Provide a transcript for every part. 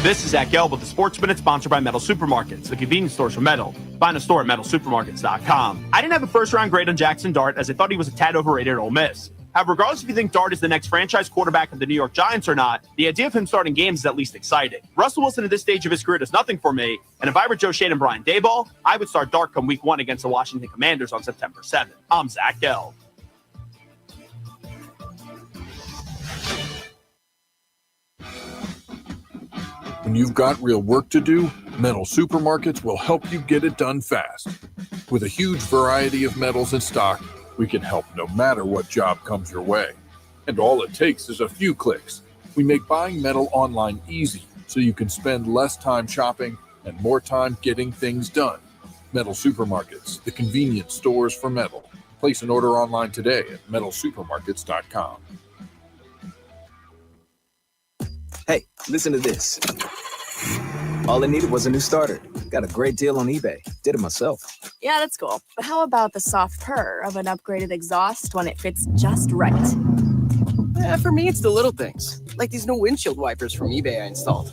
This is Zach Gelb with the Sports Minute, sponsored by Metal Supermarkets, the convenience stores for metal. Find a store at metalsupermarkets.com. I didn't have a first-round grade on Jackson Dart, as I thought he was a tad overrated at Ole Miss. However, regardless if you think Dart is the next franchise quarterback of the New York Giants or not, the idea of him starting games is at least exciting. Russell Wilson at this stage of his career does nothing for me, and if I were Joe Shane and Brian Daboll, I would start Dart come week 1 against the Washington Commanders on September 7th. I'm Zach Gelb. When you've got real work to do, Metal Supermarkets will help you get it done fast. With a huge variety of metals in stock, we can help no matter what job comes your way. And all it takes is a few clicks. We make buying metal online easy, so you can spend less time shopping and more time getting things done. Metal Supermarkets, the convenience stores for metal. Place an order online today at metalsupermarkets.com. Hey, listen to this. All I needed was a new starter. Got a great deal on eBay. Did it myself. Yeah, that's cool. But how about the soft purr of an upgraded exhaust when it fits just right? For me, it's the little things, like these new windshield wipers from eBay I installed.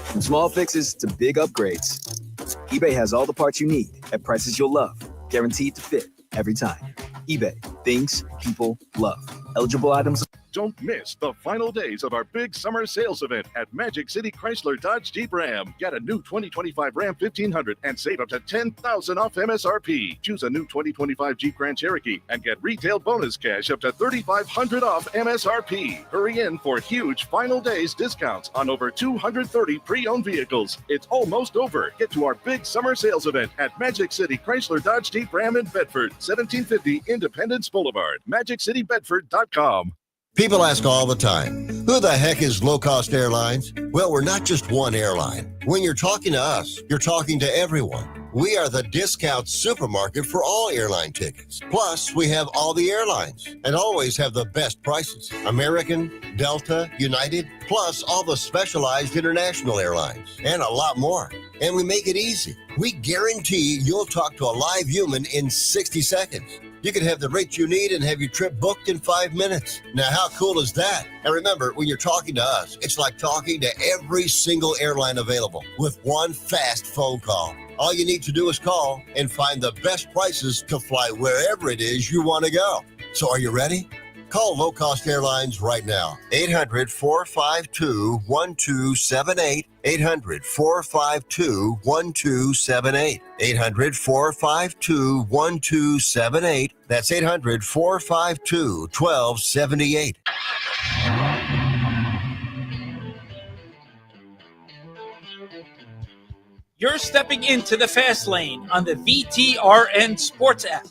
From small fixes to big upgrades, eBay has all the parts you need at prices you'll love. Guaranteed to fit every time. eBay. Things people love. Eligible items. Don't miss the final days of our big summer sales event at Magic City Chrysler Dodge Jeep Ram. Get a new 2025 Ram 1500 and save up to $10,000 off MSRP. Choose a new 2025 Jeep Grand Cherokee and get retail bonus cash up to $3,500 off MSRP. Hurry in for huge final days discounts on over 230 pre-owned vehicles. It's almost over. Get to our big summer sales event at Magic City Chrysler Dodge Jeep Ram in Bedford, 1750 Independence Boulevard. MagicCityBedford.com. People ask all the time, who the heck is Low Cost Airlines? Well, we're not just one airline. When you're talking to us, you're talking to everyone. We are the discount supermarket for all airline tickets. Plus, we have all the airlines and always have the best prices. American, Delta, United, plus all the specialized international airlines and a lot more. And we make it easy. We guarantee you'll talk to a live human in 60 seconds. You can have the rate you need and have your trip booked in 5 minutes. Now, how cool is that? And remember, when you're talking to us, it's like talking to every single airline available with one fast phone call. All you need to do is call and find the best prices to fly wherever it is you want to go. So are you ready? Call Low Cost Airlines right now. 800-452-1278. 800-452-1278. 800-452-1278. That's 800-452-1278. You're stepping into the fast lane on the VTRN Sports app.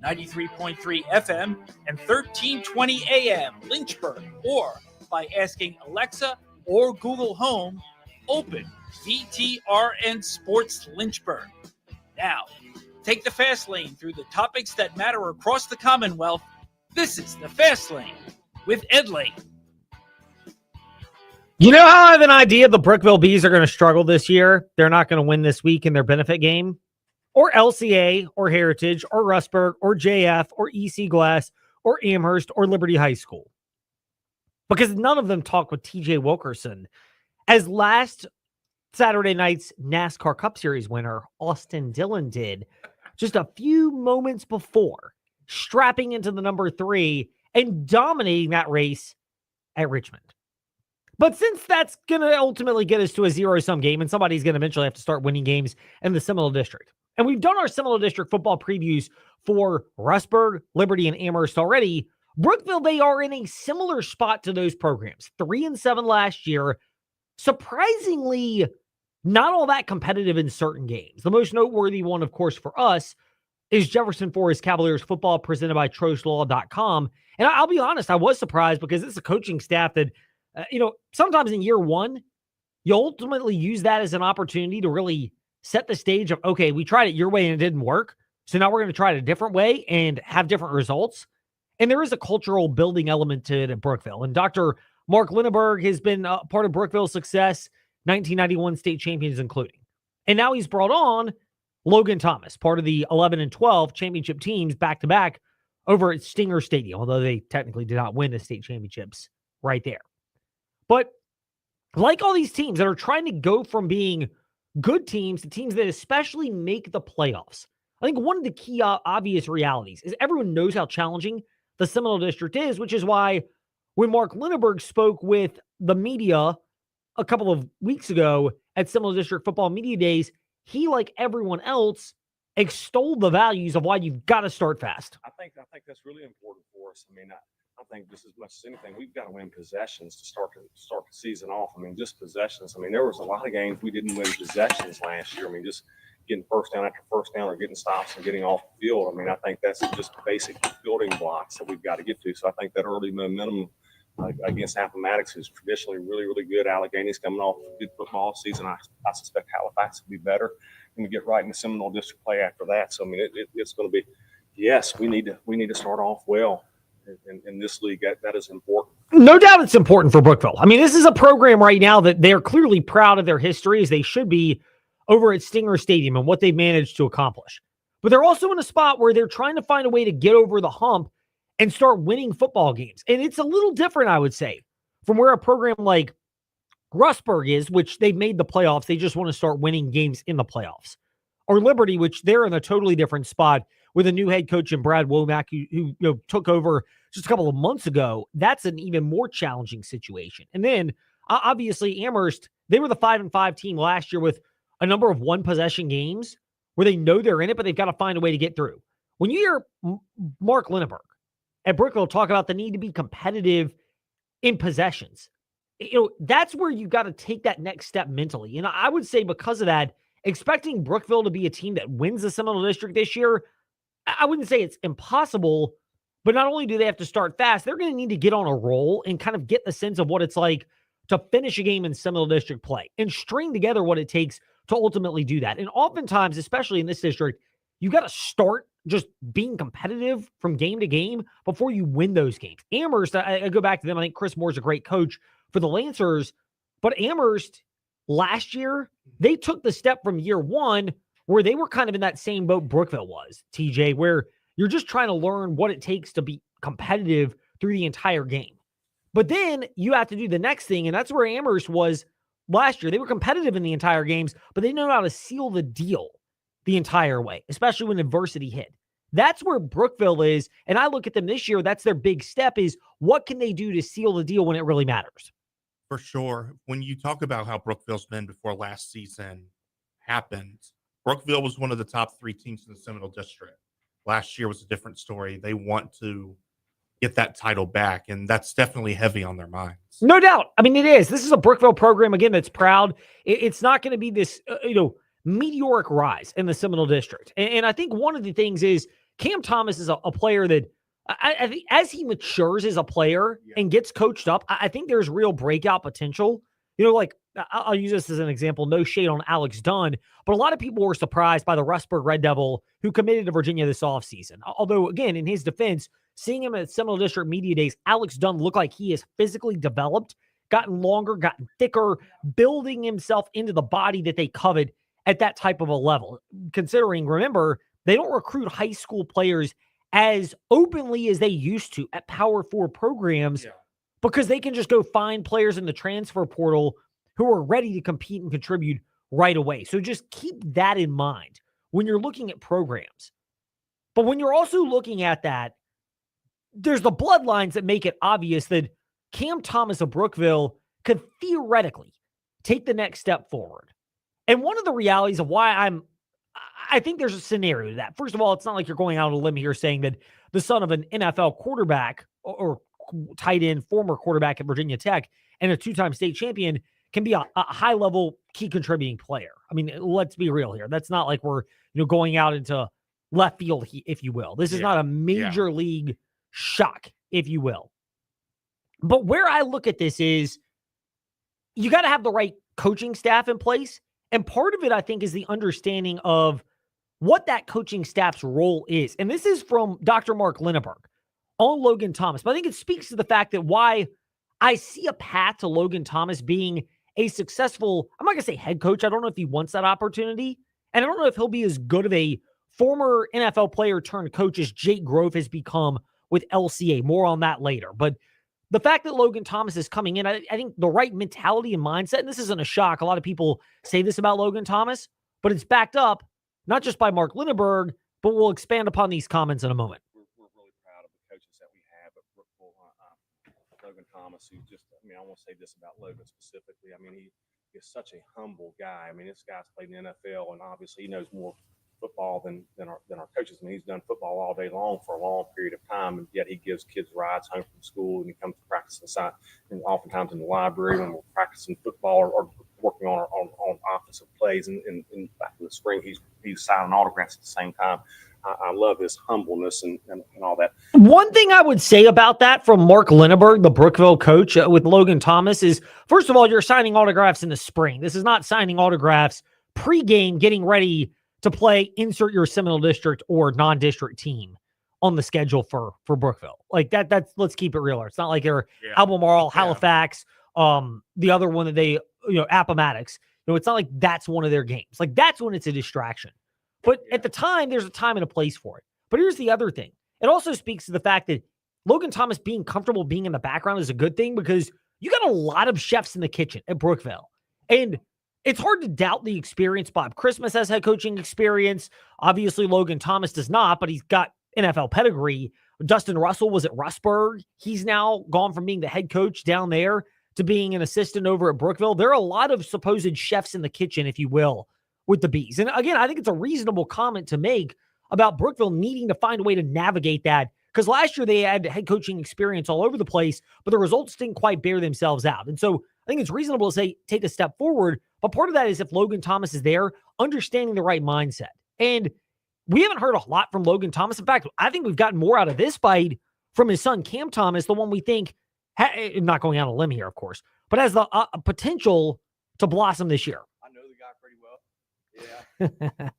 93.3 FM and 1320 AM Lynchburg, or by asking Alexa or Google Home, open VTRN Sports Lynchburg. Now, take the fast lane through the topics that matter across the Commonwealth. This is the Fast Lane with Ed Lane. You know how I have an idea the Brookville Bees are going to struggle this year? They're not going to win this week in their benefit game? Or LCA, or Heritage, or Rustburg, or JF, or EC Glass, or Amherst, or Liberty High School. Because none of them talk with TJ Wilkerson. As last Saturday night's NASCAR Cup Series winner, Austin Dillon, did just a few moments before, strapping into the number 3 and dominating that race at Richmond. But since that's going to ultimately get us to a zero-sum game, and somebody's going to eventually have to start winning games in the Seminole District, and we've done our Seminole District football previews for Rustburg, Liberty, and Amherst already. Brookville, they are in a similar spot to those programs. 3-7 last year. Surprisingly, not all that competitive in certain games. The most noteworthy one, of course, for us is Jefferson Forest Cavaliers football presented by TrostLaw.com. And I'll be honest, I was surprised because it's a coaching staff that, sometimes in year one, you ultimately use that as an opportunity to really set the stage of, okay, we tried it your way and it didn't work. So now we're going to try it a different way and have different results. And there is a cultural building element to it at Brookville. And Dr. Mark Linneberg has been part of Brookville's success, 1991 state champions including. And now he's brought on Logan Thomas, part of the 11 and 12 championship teams back-to-back over at Stinger Stadium, although they technically did not win the state championships right there. But like all these teams that are trying to go from being good teams to teams that especially make the playoffs. I think one of the key obvious realities is everyone knows how challenging the Seminole District is, which is why when Mark Linneberg spoke with the media a couple of weeks ago at Seminole District Football Media Days, he, like everyone else, extolled the values of why you've got to start fast. I think that's really important for us. I mean, I think just as much as anything, we've got to win possessions to start the season off. I mean, just possessions. I mean, there was a lot of games we didn't win possessions last year. I mean, just getting first down after first down or getting stops and getting off the field. I mean, I think that's just basic building blocks that we've got to get to. So I think that early momentum against Appomattox is traditionally really, really good. Allegheny's coming off a good football season. I suspect Halifax will be better. And we get right into Seminole District play after that. So I mean, it's going to be, yes, we need to start off well in this league. That is important. No doubt, it's important for Brookville. I mean, this is a program right now that they're clearly proud of their history, as they should be, over at Stinger Stadium and what they've managed to accomplish. But they're also in a spot where they're trying to find a way to get over the hump and start winning football games. And it's a little different, I would say, from where a program like Rustburg is, which they've made the playoffs. They just want to start winning games in the playoffs. Or Liberty, which they're in a totally different spot with a new head coach in Brad Womack, who took over just a couple of months ago. That's an even more challenging situation. And then, obviously, Amherst, they were the 5-5 team last year with a number of one-possession games where they know they're in it, but they've got to find a way to get through. When you hear Mark Linneberg at Brookville talk about the need to be competitive in possessions, that's where you got to take that next step mentally. And I would say because of that, expecting Brookville to be a team that wins the Seminole District this year, I wouldn't say it's impossible, but not only do they have to start fast, they're going to need to get on a roll and kind of get the sense of what it's like to finish a game in Seminole District play and string together what it takes to ultimately do that. And oftentimes, especially in this district, you got to start just being competitive from game to game before you win those games. Amherst, I go back to them. I think Chris Moore's a great coach for the Lancers, but Amherst last year, they took the step from year one where they were kind of in that same boat Brookville was, TJ, where you're just trying to learn what it takes to be competitive through the entire game. But then you have to do the next thing, and that's where Amherst was last year. They were competitive in the entire games, but they know how to seal the deal the entire way, especially when adversity hit. That's where Brookville is, and I look at them this year, that's their big step, is what can they do to seal the deal when it really matters? For sure. When you talk about how Brookville's been before last season happened, Brookville was one of the top 3 teams in the Seminole District. Last year was a different story. They want to get that title back, and that's definitely heavy on their minds. No doubt. I mean, it is. This is a Brookville program, again, that's proud. It's not going to be this, meteoric rise in the Seminole District. And I think one of the things is Cam Thomas is a player that, I think as he matures as a player and gets coached up, I think there's real breakout potential. I'll use this as an example, no shade on Alex Dunn, but a lot of people were surprised by the Rustburg Red Devil who committed to Virginia this offseason. Although, again, in his defense, seeing him at Seminole District Media Days, Alex Dunn looked like he has physically developed, gotten longer, gotten thicker, building himself into the body that they covet at that type of a level. Considering, remember, they don't recruit high school players as openly as they used to at Power 4 programs because they can just go find players in the transfer portal who are ready to compete and contribute right away. So just keep that in mind when you're looking at programs. But when you're also looking at that, there's the bloodlines that make it obvious that Cam Thomas of Brookville could theoretically take the next step forward. And one of the realities of why I think there's a scenario to that. First of all, it's not like you're going out on a limb here saying that the son of an NFL quarterback or tight end, former quarterback at Virginia Tech and a 2-time state champion can be a high-level key contributing player. I mean, let's be real here. That's not like we're going out into left field, if you will. This is not a major league shock, if you will. But where I look at this is you got to have the right coaching staff in place. And part of it, I think, is the understanding of what that coaching staff's role is. And this is from Dr. Mark Linneberg on Logan Thomas. But I think it speaks to the fact that why I see a path to Logan Thomas being a successful, I'm not going to say head coach. I don't know if he wants that opportunity. And I don't know if he'll be as good of a former NFL player turned coach as Jake Grove has become with LCA. More on that later. But the fact that Logan Thomas is coming in, I think the right mentality and mindset, and this isn't a shock. A lot of people say this about Logan Thomas, but it's backed up not just by Mark Lindenberg, but we'll expand upon these comments in a moment. We're really proud of the coaches that we have at Brookville. Logan Thomas, who just, I mean, I won't say this about Logan specifically. I mean, he is such a humble guy. I mean, this guy's played in the NFL, and obviously he knows more football than our coaches. I mean, he's done football all day long for a long period of time, and yet he gives kids rides home from school, and he comes to practice inside, and oftentimes in the library when we're practicing football or working on offensive plays. And back in the spring, he's signing autographs at the same time. I love his humbleness and all that. One thing I would say about that from Mark Lindenberg, the Brookville coach with Logan Thomas, is, first of all, you're signing autographs in the spring. This is not signing autographs pregame, getting ready to play, insert your Seminole District or non-district team on the schedule for Brookville. Like that's, let's keep it real. It's not like they're Albemarle, Halifax, the other one that they, Appomattox. It's not like that's one of their games. Like that's when it's a distraction. But at the time, there's a time and a place for it. But here's the other thing. It also speaks to the fact that Logan Thomas being comfortable being in the background is a good thing, because you got a lot of chefs in the kitchen at Brookville. And it's hard to doubt the experience. Bob Christmas has head coaching experience. Obviously, Logan Thomas does not, but he's got NFL pedigree. Dustin Russell was at Rustburg. He's now gone from being the head coach down there to being an assistant over at Brookville. There are a lot of supposed chefs in the kitchen, if you will, with the Bees. And again, I think it's a reasonable comment to make about Brookville needing to find a way to navigate that, because last year they had head coaching experience all over the place, but the results didn't quite bear themselves out. And so I think it's reasonable to say, take a step forward. But part of that is if Logan Thomas is there, understanding the right mindset. And we haven't heard a lot from Logan Thomas. In fact, I think we've gotten more out of this bite from his son, Cam Thomas, the one we think, not going out on a limb here, of course, but has the potential to blossom this year. I know the guy pretty well. Yeah.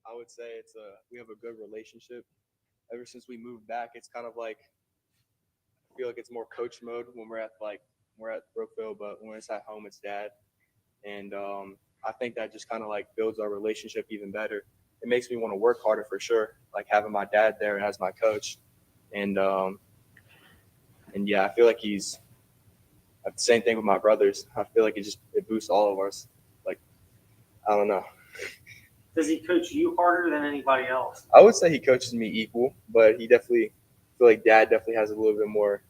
I would say we have a good relationship. Ever since we moved back, it's kind of like, I feel like it's more coach mode when we're at Brookville, but when it's at home, it's dad. And I think that just kind of like builds our relationship even better. It makes me want to work harder for sure, like having my dad there as my coach. And yeah, I feel like he's the same thing with my brothers. I feel like it boosts all of us. Like, I don't know. Does he coach you harder than anybody else? I would say he coaches me equal, but he definitely, I feel like dad definitely has a little bit more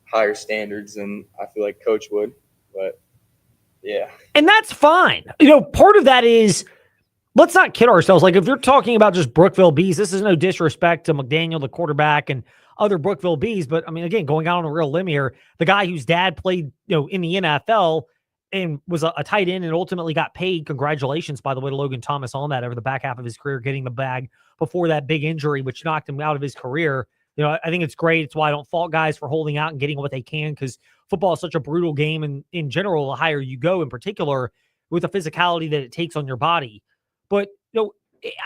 higher standards than I feel like coach would. But yeah. And that's fine. Part of that is, let's not kid ourselves. Like, if you're talking about just Brookville Bees, this is no disrespect to McDaniel, the quarterback, and other Brookville Bees. But I mean, again, going out on a real limb here, the guy whose dad played, in the NFL and was a tight end and ultimately got paid. Congratulations, by the way, to Logan Thomas on that over the back half of his career, getting the bag before that big injury, which knocked him out of his career. I think it's great. It's why I don't fault guys for holding out and getting what they can, because football is such a brutal game. And in general, the higher you go, in particular, with the physicality that it takes on your body. But,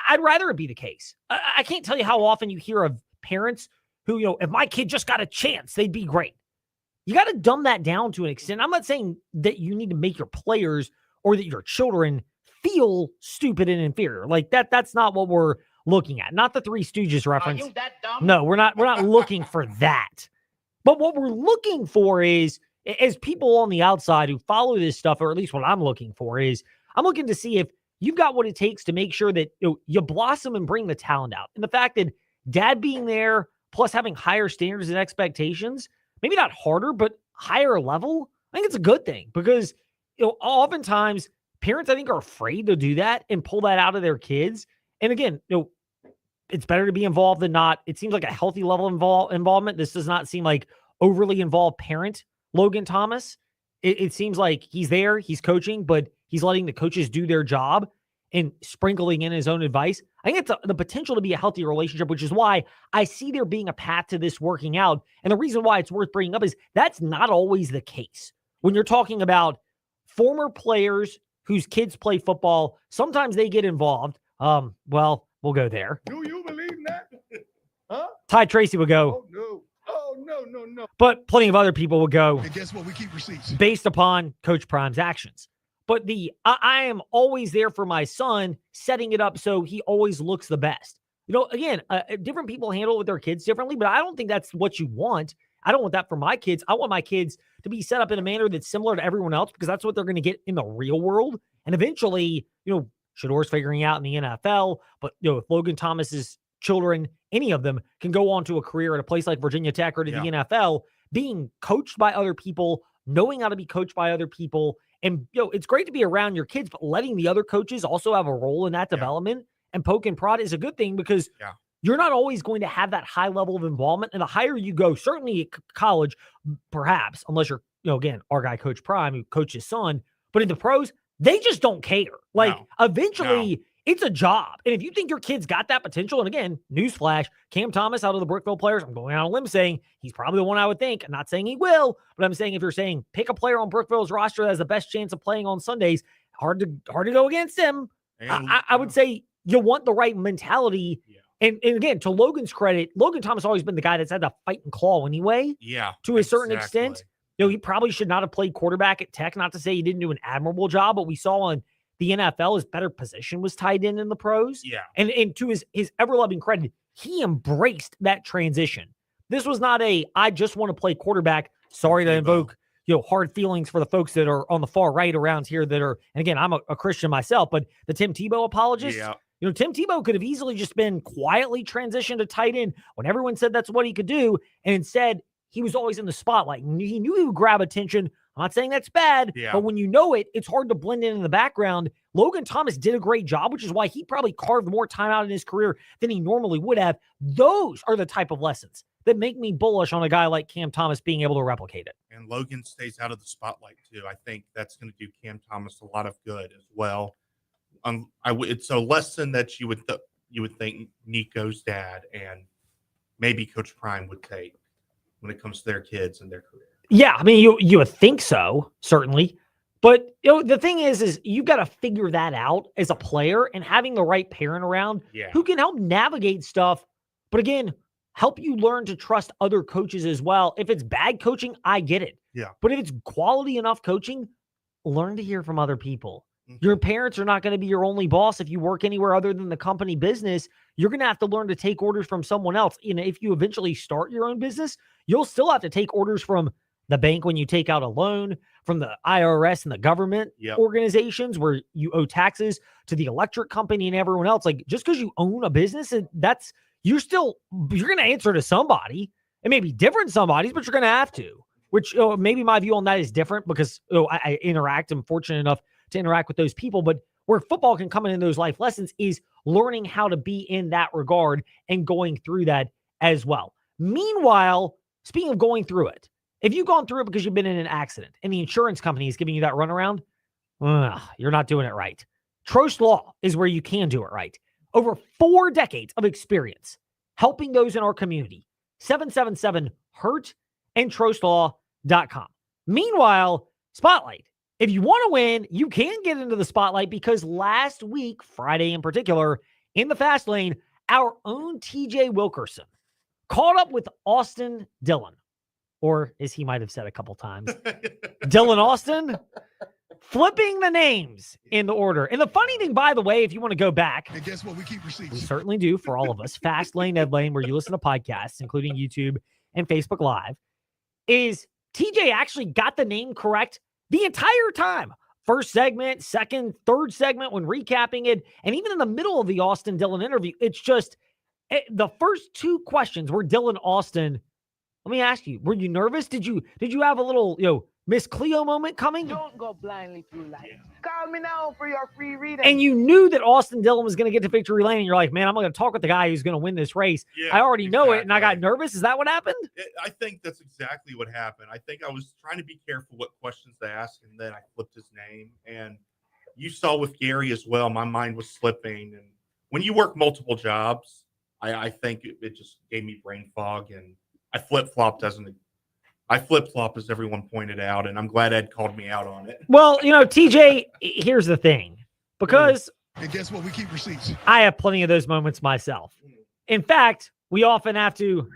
I'd rather it be the case. I can't tell you how often you hear of parents who, if my kid just got a chance, they'd be great. You got to dumb that down to an extent. I'm not saying that you need to make your players or that your children feel stupid and inferior. Like that's not what we're looking at. Not the Three Stooges reference. Are you that dumb? No, we're not looking for that. But what we're looking for is, as people on the outside who follow this stuff, or at least what I'm looking for is, I'm looking to see if you've got what it takes to make sure that you blossom and bring the talent out. And the fact that dad being there, plus having higher standards and expectations, maybe not harder, but higher level, I think it's a good thing, because oftentimes parents, I think, are afraid to do that and pull that out of their kids. And again, it's better to be involved than not. It seems like a healthy level of involvement. This does not seem like overly involved parent Logan Thomas. It seems like he's there, he's coaching, but he's letting the coaches do their job and sprinkling in his own advice. I think it's the potential to be a healthy relationship, which is why I see there being a path to this working out. And the reason why it's worth bringing up is that's not always the case. When you're talking about former players whose kids play football, sometimes they get involved. Well, we'll go there. Do you believe that? Huh? Ty Tracy would go. Oh, no. Oh, no. But plenty of other people would go. And guess what? We keep receipts. Based upon Coach Prime's actions. But I am always there for my son, setting it up so he always looks the best. Again, different people handle it with their kids differently, but I don't think that's what you want. I don't want that for my kids. I want my kids to be set up in a manner that's similar to everyone else because that's what they're going to get in the real world. And eventually, Shador's figuring out in the NFL, but if Logan Thomas's children, any of them, can go on to a career at a place like Virginia Tech or to the NFL, being coached by other people, knowing how to be coached by other people. And, it's great to be around your kids, but letting the other coaches also have a role in that development and poke and prod is a good thing because you're not always going to have that high level of involvement. And the higher you go, certainly at college, perhaps, unless you're, again, our guy, Coach Prime, who coached his son, but in the pros, they just don't care. Eventually, it's a job. And if you think your kid's got that potential, and again, newsflash, Cam Thomas out of the Brookville players, I'm going out on a limb saying he's probably the one I would think. I'm not saying he will, but I'm saying if you're saying pick a player on Brookville's roster that has the best chance of playing on Sundays, hard to go against him. I would say you want the right mentality. And again, to Logan's credit, Logan Thomas has always been the guy that's had to fight and claw anyway. To a certain extent. He probably should not have played quarterback at Tech. Not to say he didn't do an admirable job, but we saw on the NFL, his better position was tied in the pros. And to his ever-loving credit, he embraced that transition. This was not I just want to play quarterback. Sorry to invoke, hard feelings for the folks that are on the far right around here that are, and again, I'm a Christian myself, but the Tim Tebow apologists, Tim Tebow could have easily just been quietly transitioned to tight end when everyone said that's what he could do. And instead, he was always in the spotlight. He knew he would grab attention. I'm not saying that's bad, but when you know it, it's hard to blend in the background. Logan Thomas did a great job, which is why he probably carved more time out in his career than he normally would have. Those are the type of lessons that make me bullish on a guy like Cam Thomas being able to replicate it. And Logan stays out of the spotlight too. I think that's going to do Cam Thomas a lot of good as well. It's a lesson that you would think Nico's dad and maybe Coach Prime would take when it comes to their kids and their career. Yeah, I mean, you would think so, certainly. But the thing is you got to figure that out as a player, and having the right parent around who can help navigate stuff. But again, help you learn to trust other coaches as well. If it's bad coaching, I get it. But if it's quality enough coaching, learn to hear from other people. Your parents are not going to be your only boss. If you work anywhere other than the company business, you're going to have to learn to take orders from someone else. If you eventually start your own business, you'll still have to take orders from the bank when you take out a loan, from the IRS and the government organizations where you owe taxes, to the electric company and everyone else. Like, just because you own a business, you're going to answer to somebody. It may be different somebody's, but you're going to have to, which maybe my view on that is different because I'm fortunate enough to interact with those people. But where football can come in those life lessons is learning how to be in that regard and going through that as well. Meanwhile, speaking of going through it, if you've gone through it because you've been in an accident and the insurance company is giving you that runaround, you're not doing it right. Trost Law is where you can do it right. Over 4 decades of experience helping those in our community. 777-HURT and TrostLaw.com. Meanwhile, Spotlight. If you want to win, you can get into the spotlight because last week, Friday in particular, in the fast lane, our own TJ Wilkerson caught up with Austin Dillon, or as he might have said a couple times, Dylan Austin, flipping the names in the order. And the funny thing, by the way, if you want to go back, and guess what? We keep receipts. We certainly do for all of us. Fast Lane, Ed Lane, where you listen to podcasts, including YouTube and Facebook Live, is TJ actually got the name correct the entire time. First segment, second, third segment when recapping it, and even in the middle of the Austin Dillon interview, it's just the first 2 questions were Dylan Austin. Let me ask you, were you nervous? Did you have a little, Miss Cleo moment coming? Don't go blindly through life. Call me now for your free reading. And you knew that Austin Dillon was going to get to victory lane, and you're like, man, I'm going to talk with the guy who's going to win this race. I already know it, and I got nervous. Is that what happened? I think that's exactly what happened. I think I was trying to be careful what questions to ask, and then I flipped his name. And you saw with Gary as well, my mind was slipping. And when you work multiple jobs, I think it just gave me brain fog, and I flip-flopped as everyone pointed out, and I'm glad Ed called me out on it. Well, TJ, here's the thing. Because and guess what? We keep receipts. I have plenty of those moments myself. In fact, we often have to.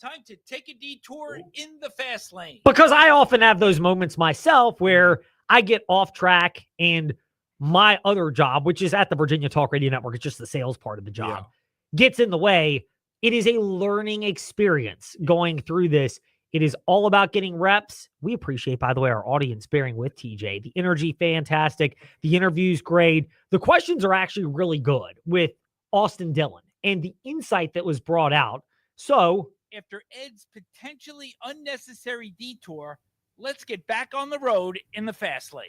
Time to take a detour in the fast lane. Because I often have those moments myself where I get off track and my other job, which is at the Virginia Talk Radio Network, it's just the sales part of the job, gets in the way. It is a learning experience going through this. It is all about getting reps. We appreciate, by the way, our audience bearing with TJ. The energy, fantastic. The interview's great. The questions are actually really good with Austin Dillon and the insight that was brought out. So, after Ed's potentially unnecessary detour, let's get back on the road in the fast lane.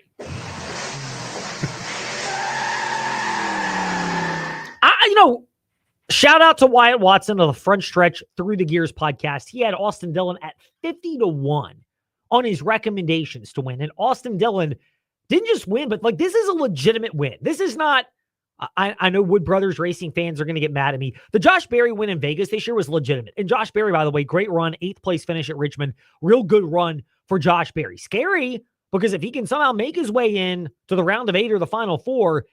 Shout out to Wyatt Watson of the Front Stretch Through the Gears podcast. He had Austin Dillon at 50-1 on his recommendations to win. And Austin Dillon didn't just win, but this is a legitimate win. This is not, I know Wood Brothers Racing fans are going to get mad at me. The Josh Berry win in Vegas this year was legitimate. And Josh Berry, by the way, great run, 8th place finish at Richmond. Real good run for Josh Berry. Scary, because if he can somehow make his way in to the round of 8 or the final 4,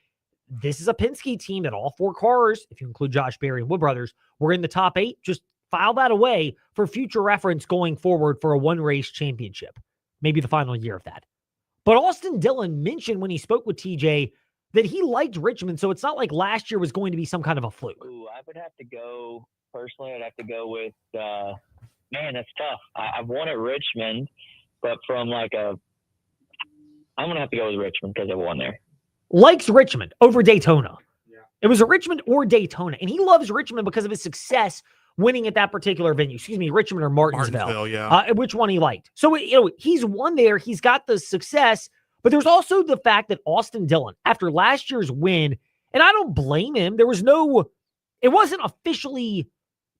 this is a Penske team that all 4 cars, if you include Josh Berry and Wood Brothers, were in the top 8. Just file that away for future reference going forward for a one-race championship. Maybe the final year of that. But Austin Dillon mentioned when he spoke with TJ that he liked Richmond, so it's not like last year was going to be some kind of a fluke. Ooh, I would have to go, personally, I'd have to go with, man, that's tough. I've won at Richmond, but from I'm going to have to go with Richmond because I won there. Likes Richmond over Daytona. Yeah. It was a Richmond or Daytona, and he loves Richmond because of his success winning at that particular venue. Excuse me, Richmond or Martinsville. Yeah. Which one he liked. So, he's won there. He's got the success, but there's also the fact that Austin Dillon, after last year's win, and I don't blame him, it wasn't officially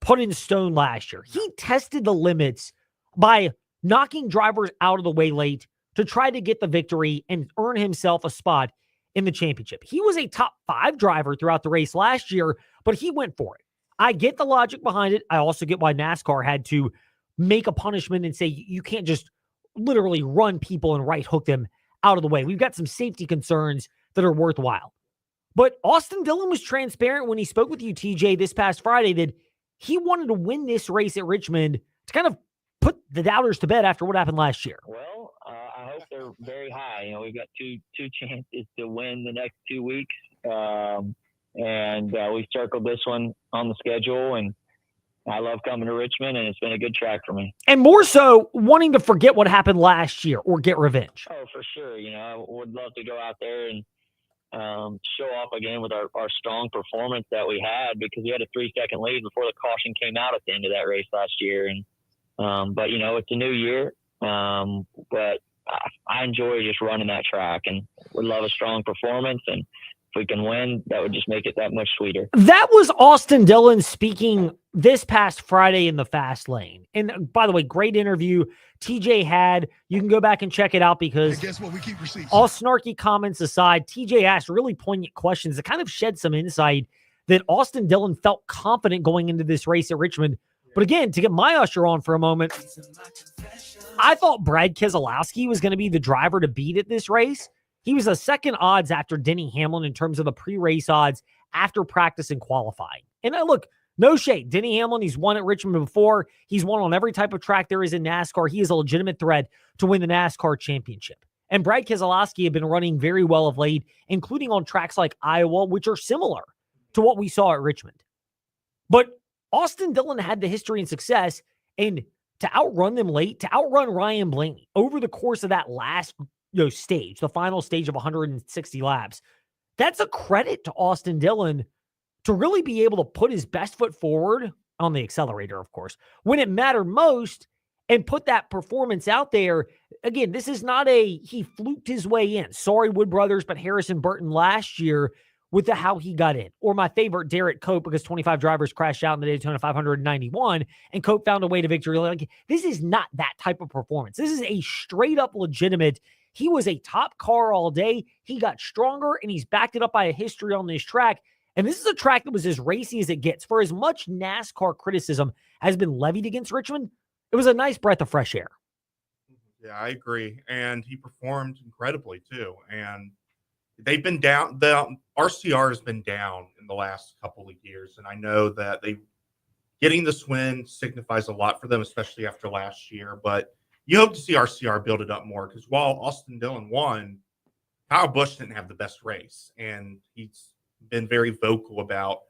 put in stone last year. He tested the limits by knocking drivers out of the way late to try to get the victory and earn himself a spot in the championship. He was a top 5 driver throughout the race last year, but he went for it. I get the logic behind it. I also get why NASCAR had to make a punishment and say you can't just literally run people and right hook them out of the way. We've got some safety concerns that are worthwhile. But Austin Dillon was transparent when he spoke with you, TJ, this past Friday that he wanted to win this race at Richmond to kind of put the doubters to bed after what happened last year. Well, I hope they're very high. We've got two chances to win the next 2 weeks. And we circled this one on the schedule, and I love coming to Richmond, and it's been a good track for me. And more so, wanting to forget what happened last year or get revenge. Oh, for sure. I would love to go out there and show off again with our strong performance that we had, because we had a 3-second lead before the caution came out at the end of that race last year. And but it's a new year. But I enjoy just running that track, and would love a strong performance. And if we can win, that would just make it that much sweeter. That was Austin Dillon speaking this past Friday in the fast lane. And by the way, great interview TJ had. You can go back and check it out, because guess what? We keep receipts. All snarky comments aside, TJ asked really poignant questions that kind of shed some insight that Austin Dillon felt confident going into this race at Richmond. But again, to get my usher on for a moment, I thought Brad Keselowski was going to be the driver to beat at this race. He was a second odds after Denny Hamlin in terms of the pre-race odds after practice and qualifying. And look, no shade. Denny Hamlin, he's won at Richmond before. He's won on every type of track there is in NASCAR. He is a legitimate threat to win the NASCAR championship. And Brad Keselowski had been running very well of late, including on tracks like Iowa, which are similar to what we saw at Richmond. But Austin Dillon had the history and success, and to outrun them late, to outrun Ryan Blaney over the course of that last stage, the final stage of 160 laps, that's a credit to Austin Dillon to really be able to put his best foot forward on the accelerator, of course, when it mattered most, and put that performance out there. Again, this is not he fluked his way in. Sorry, Wood Brothers, but Harrison Burton last year with how he got in. Or my favorite, Derek Cope, because 25 drivers crashed out in the Daytona 591, and Cope found a way to victory. This is not that type of performance. This is a straight up legitimate. He was a top car all day. He got stronger, and he's backed it up by a history on this track. And this is a track that was as racy as it gets. For as much NASCAR criticism has been levied against Richmond, it was a nice breath of fresh air. Yeah, I agree. And he performed incredibly too. And they've been down. The RCR has been down in the last couple of years. And I know that getting this win signifies a lot for them, especially after last year. But you hope to see RCR build it up more, because while Austin Dillon won, Kyle Busch didn't have the best race. And he's been very vocal about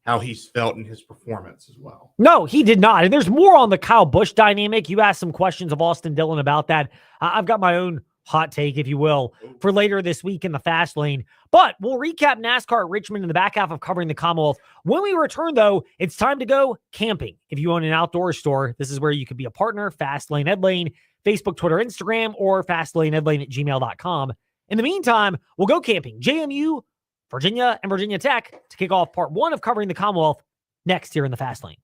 how he's felt in his performance as well. No, he did not. And there's more on the Kyle Busch dynamic. You asked some questions of Austin Dillon about that. I've got my own hot take, if you will, for later this week in the Fast Lane. But we'll recap NASCAR at Richmond in the back half of covering the Commonwealth. When we return, though, it's time to go camping. If you own an outdoor store, this is where you could be a partner. Fast Lane Ed Lane, Facebook, Twitter, Instagram, or fastlaneedlane@gmail.com. In the meantime, we'll go camping. JMU, Virginia, and Virginia Tech to kick off part 1 of covering the Commonwealth next here in the Fast Lane.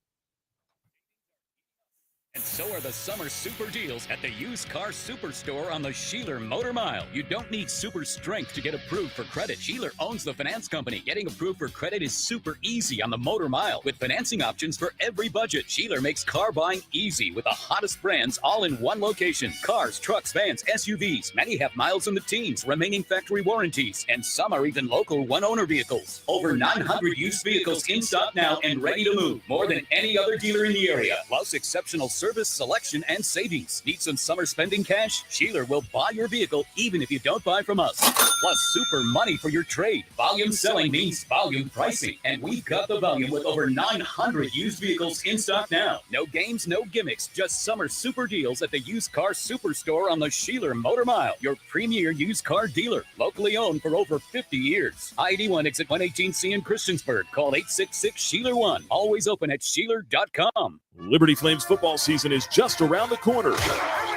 And so are the summer super deals at the Used Car Superstore on the Sheeler Motor Mile. You don't need super strength to get approved for credit. Sheeler owns the finance company. Getting approved for credit is super easy on the Motor Mile with financing options for every budget. Sheeler makes car buying easy with the hottest brands all in one location. Cars, trucks, vans, SUVs. Many have miles in the teens, remaining factory warranties, and some are even local one-owner vehicles. Over 900 used vehicles in stock now and ready to move. More than any other dealer in the area. Plus exceptional service, selection, and savings. Need some summer spending cash? Sheeler will buy your vehicle even if you don't buy from us. Plus super money for your trade. Volume selling means volume pricing. And we've got the volume with over 900 used vehicles in stock now. No games, no gimmicks, just summer super deals at the Used Car Superstore on the Sheeler Motor Mile. Your premier used car dealer. Locally owned for over 50 years. I-81 exit 118C in Christiansburg. Call 866-SHEELER1. Always open at Sheeler.com. Liberty Flames football season is just around the corner.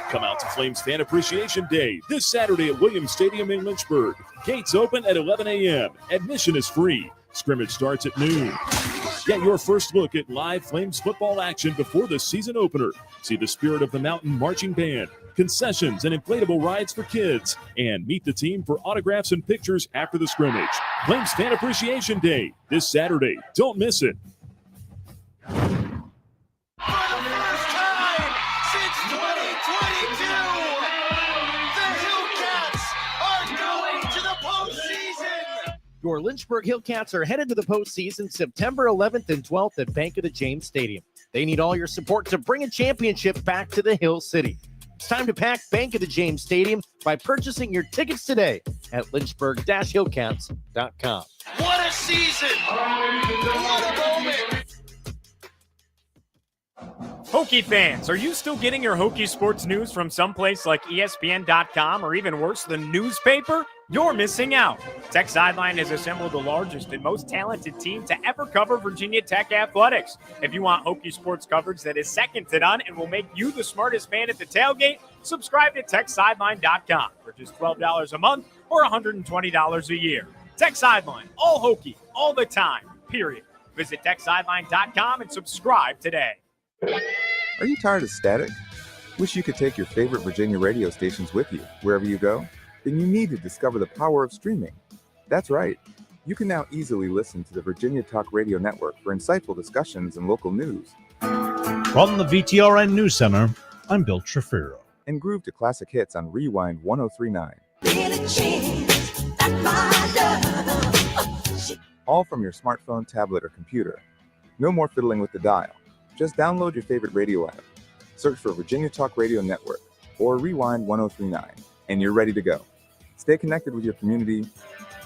Come out to Flames Fan Appreciation Day this Saturday at Williams Stadium in Lynchburg. Gates open at 11 a.m. Admission is free. Scrimmage starts at noon. Get your first look at live Flames football action before the season opener. See the Spirit of the Mountain Marching Band, concessions and inflatable rides for kids, and meet the team for autographs and pictures after the scrimmage. Flames Fan Appreciation Day this Saturday. Don't miss it. Your Lynchburg Hillcats are headed to the postseason September 11th and 12th at Bank of the James Stadium. They need all your support to bring a championship back to the Hill City. It's time to pack Bank of the James Stadium by purchasing your tickets today at lynchburg-hillcats.com. What a season! What a moment! Hokie fans, are you still getting your Hokie sports news from someplace like ESPN.com or even worse, the newspaper? You're missing out. Tech Sideline has assembled the largest and most talented team to ever cover Virginia Tech athletics. If you want Hokie sports coverage that is second to none and will make you the smartest fan at the tailgate, subscribe to TechSideline.com for just $12 a month or $120 a year. Tech Sideline, all Hokie, all the time, period. Visit TechSideline.com and subscribe today. Are you tired of static? Wish you could take your favorite Virginia radio stations with you wherever you go? Then you need to discover the power of streaming. That's right. You can now easily listen to the Virginia Talk Radio Network for insightful discussions and local news. From the VTRN News Center, I'm Bill Trefiro. And groove to classic hits on Rewind 1039. All from your smartphone, tablet, or computer. No more fiddling with the dial. Just download your favorite radio app. Search for Virginia Talk Radio Network or Rewind 1039, and you're ready to go. Stay connected with your community.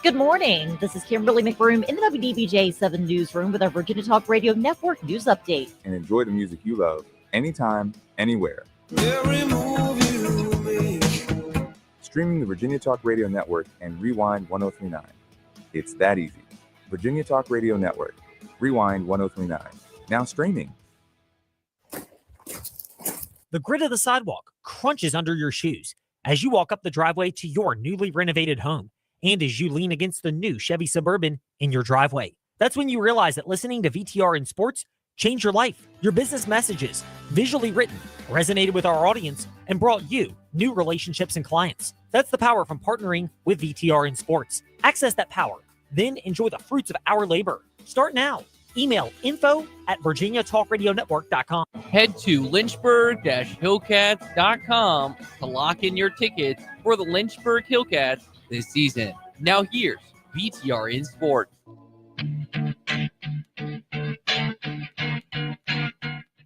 Good morning. This is Kimberly McBroom in the WDBJ 7 Newsroom with our Virginia Talk Radio Network news update. And enjoy the music you love anytime, anywhere. Streaming the Virginia Talk Radio Network and Rewind 1039. It's that easy. Virginia Talk Radio Network. Rewind 1039. Now streaming. The grit of the sidewalk crunches under your shoes as you walk up the driveway to your newly renovated home and as you lean against the new Chevy Suburban in your driveway. That's when you realize that listening to VTR in Sports changed your life. Your business messages, visually written, resonated with our audience and brought you new relationships and clients. That's the power from partnering with VTR in Sports. Access that power, then enjoy the fruits of our labor. Start now. Email info@virginiatalkradionetwork.com. Head to lynchburg-hillcats.com to lock in your tickets for the Lynchburg Hillcats this season. Now here's VTR in Sports.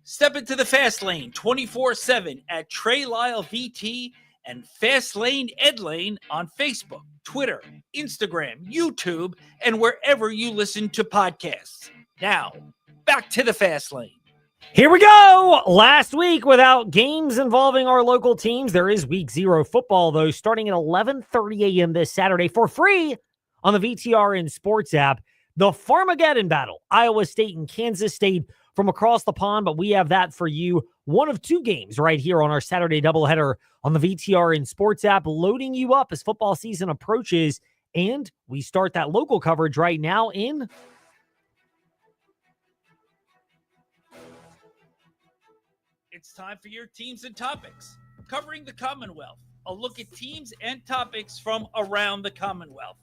Step into the Fast Lane 24/7 at Trey Lyle VT and Fast Lane Ed Lane on Facebook, Twitter, Instagram, YouTube, and wherever you listen to podcasts. Now, back to the fast lane. Here we go. Last week, without games involving our local teams, there is week 0 football, though, starting at 11:30 a.m. this Saturday for free on the VTRN Sports app. The Farmageddon battle, Iowa State and Kansas State from across the pond, but we have that for you. One of 2 games right here on our Saturday doubleheader on the VTRN Sports app, loading you up as football season approaches. And we start that local coverage right now in It's time for your teams and topics. Covering the Commonwealth. A look at teams and topics from around the Commonwealth.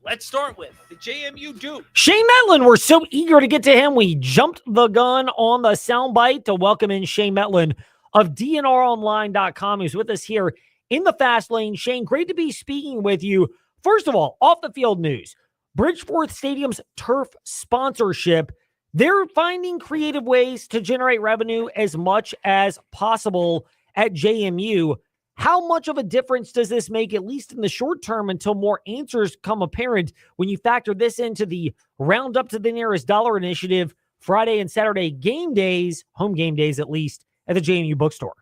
Let's start with the JMU Duke. Shane Metlin. We're so eager to get to him. We jumped the gun on the soundbite to welcome in Shane Metlin of DNRonline.com, who's with us here in the fast lane. Shane, great to be speaking with you. First of all, off the field news, Bridgeforth Stadium's turf sponsorship. They're finding creative ways to generate revenue as much as possible at JMU. How much of a difference does this make, at least in the short term, until more answers come apparent when you factor this into the Round Up to the Nearest Dollar initiative, Friday and Saturday game days, home game days at least, at the JMU bookstore?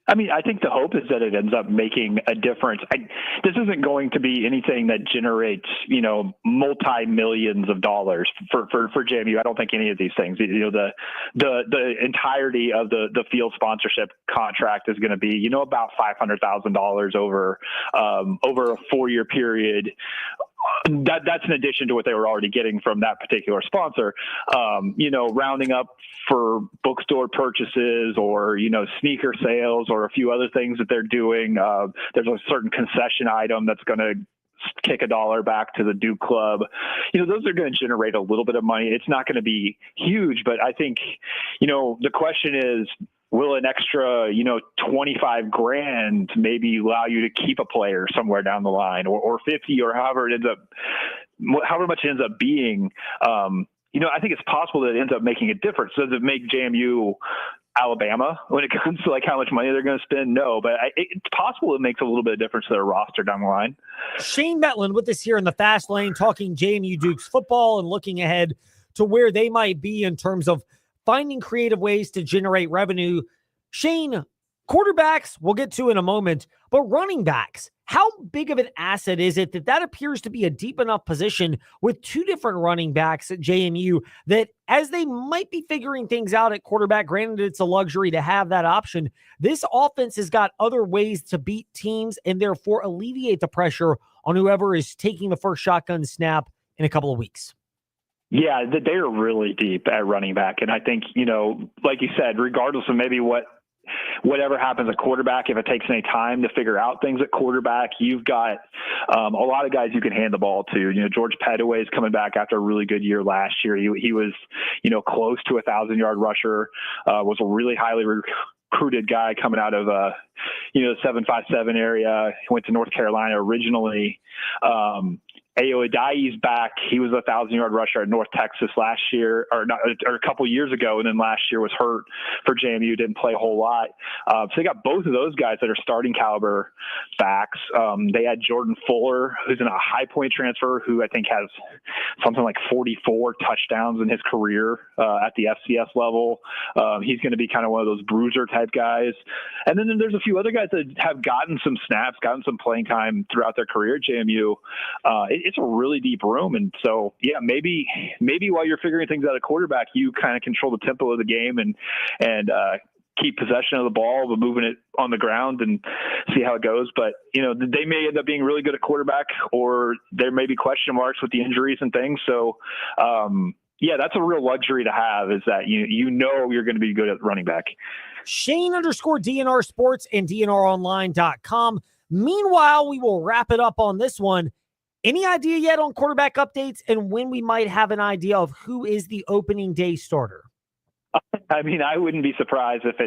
I mean, I think the hope is that it ends up making a difference. This isn't going to be anything that generates, multi-millions of dollars for JMU. I don't think any of these things, the entirety of the field sponsorship contract is going to be, about $500,000 over a 4-year period. That's in addition to what they were already getting from that particular sponsor. Rounding up for bookstore purchases or, sneaker sales or a few other things that they're doing. There's a certain concession item that's going to kick $1 back to the Duke Club. Those are going to generate a little bit of money. It's not going to be huge, but I think, the question is, will an extra, $25 grand maybe allow you to keep a player somewhere down the line, or 50, or however much it ends up being? I think it's possible that it ends up making a difference. Does it make JMU Alabama when it comes to how much money they're going to spend? No, but it's possible it makes a little bit of difference to their roster down the line. Shane Metlin with us here in the fast lane, talking JMU Dukes football and looking ahead to where they might be in terms of finding creative ways to generate revenue. Shane, quarterbacks we'll get to in a moment, but running backs, how big of an asset is it that appears to be a deep enough position with 2 different running backs at JMU that, as they might be figuring things out at quarterback, granted it's a luxury to have that option, this offense has got other ways to beat teams and therefore alleviate the pressure on whoever is taking the first shotgun snap in a couple of weeks? Yeah, they are really deep at running back. And I think, like you said, regardless of maybe whatever happens at quarterback, if it takes any time to figure out things at quarterback, you've got a lot of guys you can hand the ball to. George Pettaway is coming back after a really good year last year. He was, close to 1,000-yard rusher, was a really highly recruited guy coming out of, the 757 area. He went to North Carolina originally. Ayo Adai's back. He was a 1,000-yard rusher at North Texas last year, or a couple years ago, and then last year was hurt for JMU, didn't play a whole lot. So they got both of those guys that are starting caliber backs. They had Jordan Fuller, who's in a High Point transfer, who I think has something like 44 touchdowns in his career at the FCS level. He's going to be kind of one of those bruiser type guys. And then there's a few other guys that have gotten some snaps, gotten some playing time throughout their career at JMU. It's a really deep room. And so, yeah, maybe while you're figuring things out at quarterback, you kind of control the tempo of the game and keep possession of the ball, but moving it on the ground and see how it goes. But, they may end up being really good at quarterback, or there may be question marks with the injuries and things. So, yeah, that's a real luxury to have, is that you're going to be good at running back. Shane_DNR Sports and DNRonline.com. Meanwhile, we will wrap it up on this one. Any idea yet on quarterback updates and when we might have an idea of who is the opening day starter? I mean, I wouldn't be surprised if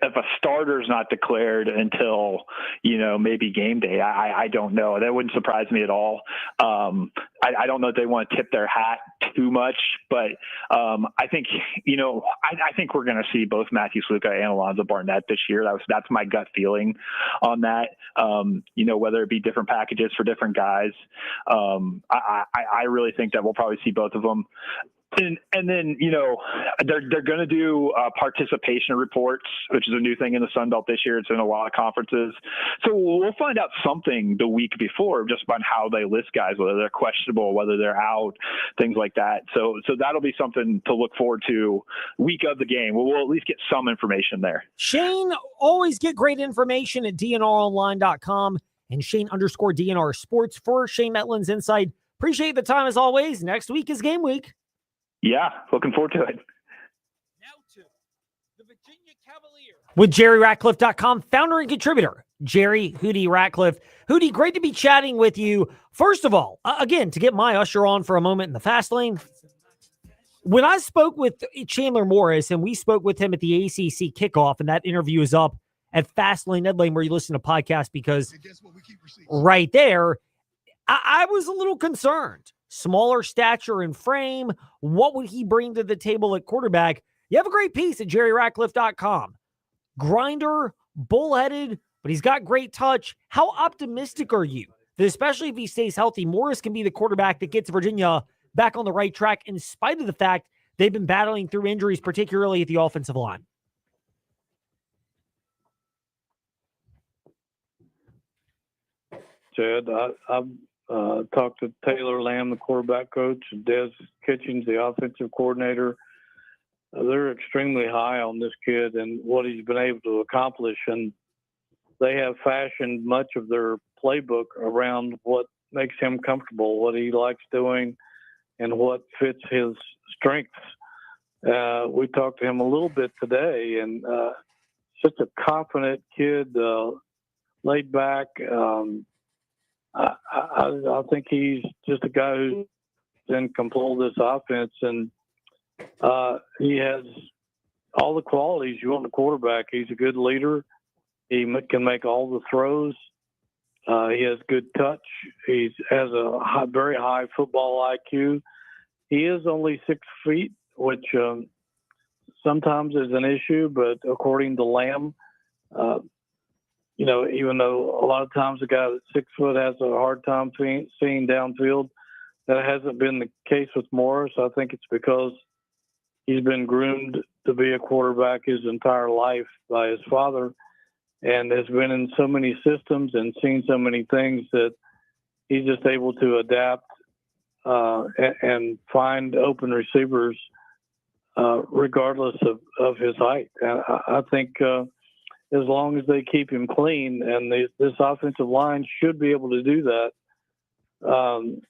a starter's not declared until, maybe game day. I don't know. That wouldn't surprise me at all. I don't know if they want to tip their hat too much, but I think, I think we're going to see both Matthew Sluka and Alonzo Barnett this year. That's my gut feeling on that. Whether it be different packages for different guys. I really think that we'll probably see both of them. And then, they're going to do participation reports, which is a new thing in the Sun Belt this year. It's in a lot of conferences. So we'll find out something the week before just about how they list guys, whether they're questionable, whether they're out, things like that. So that'll be something to look forward to week of the game. We'll at least get some information there. Shane, always get great information at DNRonline.com and Shane_DNR Sports for Shane Metlin's insight. Appreciate the time as always. Next week is game week. Yeah, looking forward to it. Now to the Virginia Cavaliers. With JerryRatcliffe.com, founder and contributor, Jerry Hootie Ratcliffe. Hootie, great to be chatting with you. First of all, again, to get my usher on for a moment in the fast lane, when I spoke with Chandler Morris, and we spoke with him at the ACC kickoff, and that interview is up at Fastlane Ed Lane, where you listen to podcasts, because right there, I was a little concerned. Smaller stature and frame. What would he bring to the table at quarterback? You have a great piece at JerryRatcliffe.com. Grinder, bullheaded, but he's got great touch. How optimistic are you that, especially if he stays healthy, Morris can be the quarterback that gets Virginia back on the right track in spite of the fact they've been battling through injuries, particularly at the offensive line? Chad, I've talked to Taylor Lamb, the quarterback coach, and Des Kitchens, the offensive coordinator. They're extremely high on this kid and what he's been able to accomplish. And they have fashioned much of their playbook around what makes him comfortable, what he likes doing, and what fits his strengths. We talked to him a little bit today, and such a confident kid, laid back. I think he's just a guy who can control this offense, and he has all the qualities you want in a quarterback. He's a good leader. He can make all the throws. He has good touch. He has a very high football IQ. He is only 6 feet, which sometimes is an issue, but according to Lamb, even though a lot of times a guy that's 6 foot has a hard time seeing downfield, that hasn't been the case with Morris. I think it's because he's been groomed to be a quarterback his entire life by his father, and has been in so many systems and seen so many things that he's just able to adapt and find open receivers regardless of his height. And I think as long as they keep him clean, and this offensive line should be able to do that,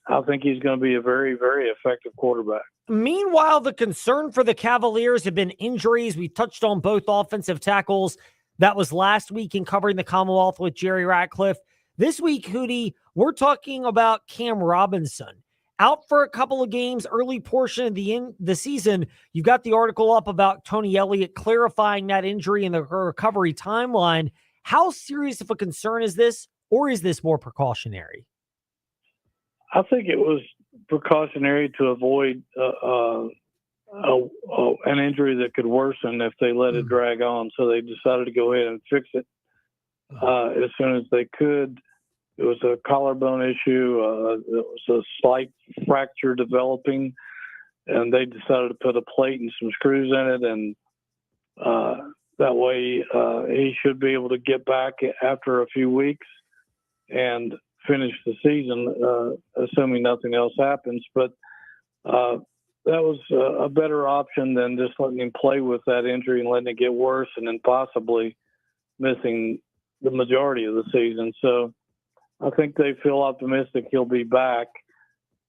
I think he's going to be a very, very effective quarterback. Meanwhile, the concern for the Cavaliers have been injuries. We touched on both offensive tackles. That was last week in covering the Commonwealth with Jerry Ratcliffe. This week, Hootie, we're talking about Cam Robinson. Out for a couple of games, early portion of the season. You've got the article up about Tony Elliott clarifying that injury and the recovery timeline. How serious of a concern is this, or is this more precautionary? I think it was precautionary to avoid an injury that could worsen if they let it drag on. So they decided to go ahead and fix it as soon as they could. It was a collarbone issue. It was a slight fracture developing, and they decided to put a plate and some screws in it, and that way he should be able to get back after a few weeks and finish the season, assuming nothing else happens. But that was a better option than just letting him play with that injury and letting it get worse and then possibly missing the majority of the season. So I think they feel optimistic he'll be back.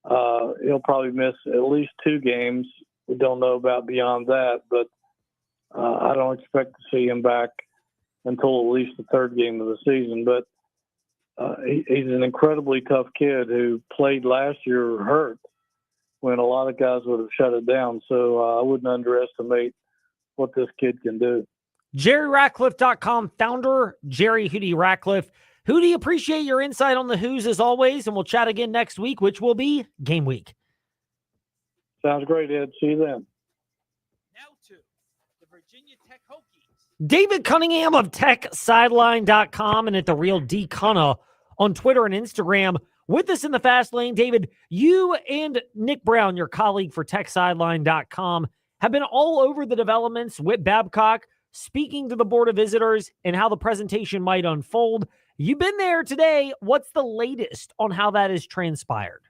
He'll probably miss at least 2 games. We don't know about beyond that, but I don't expect to see him back until at least the 3rd game of the season. But he's an incredibly tough kid who played last year hurt when a lot of guys would have shut it down. So I wouldn't underestimate what this kid can do. JerryRatcliffe.com founder, Jerry Hootie Ratcliffe. Hootie, appreciate your insight on the Who's as always, and we'll chat again next week, which will be game week. Sounds great, Ed. See you then. Now to the Virginia Tech Hokies. David Cunningham of TechSideline.com and at The Real D Cunna on Twitter and Instagram. With us in the fast lane, David, you and Nick Brown, your colleague for TechSideline.com, have been all over the developments with Babcock, speaking to the Board of Visitors and how the presentation might unfold. You've been there today. What's the latest on how that has transpired?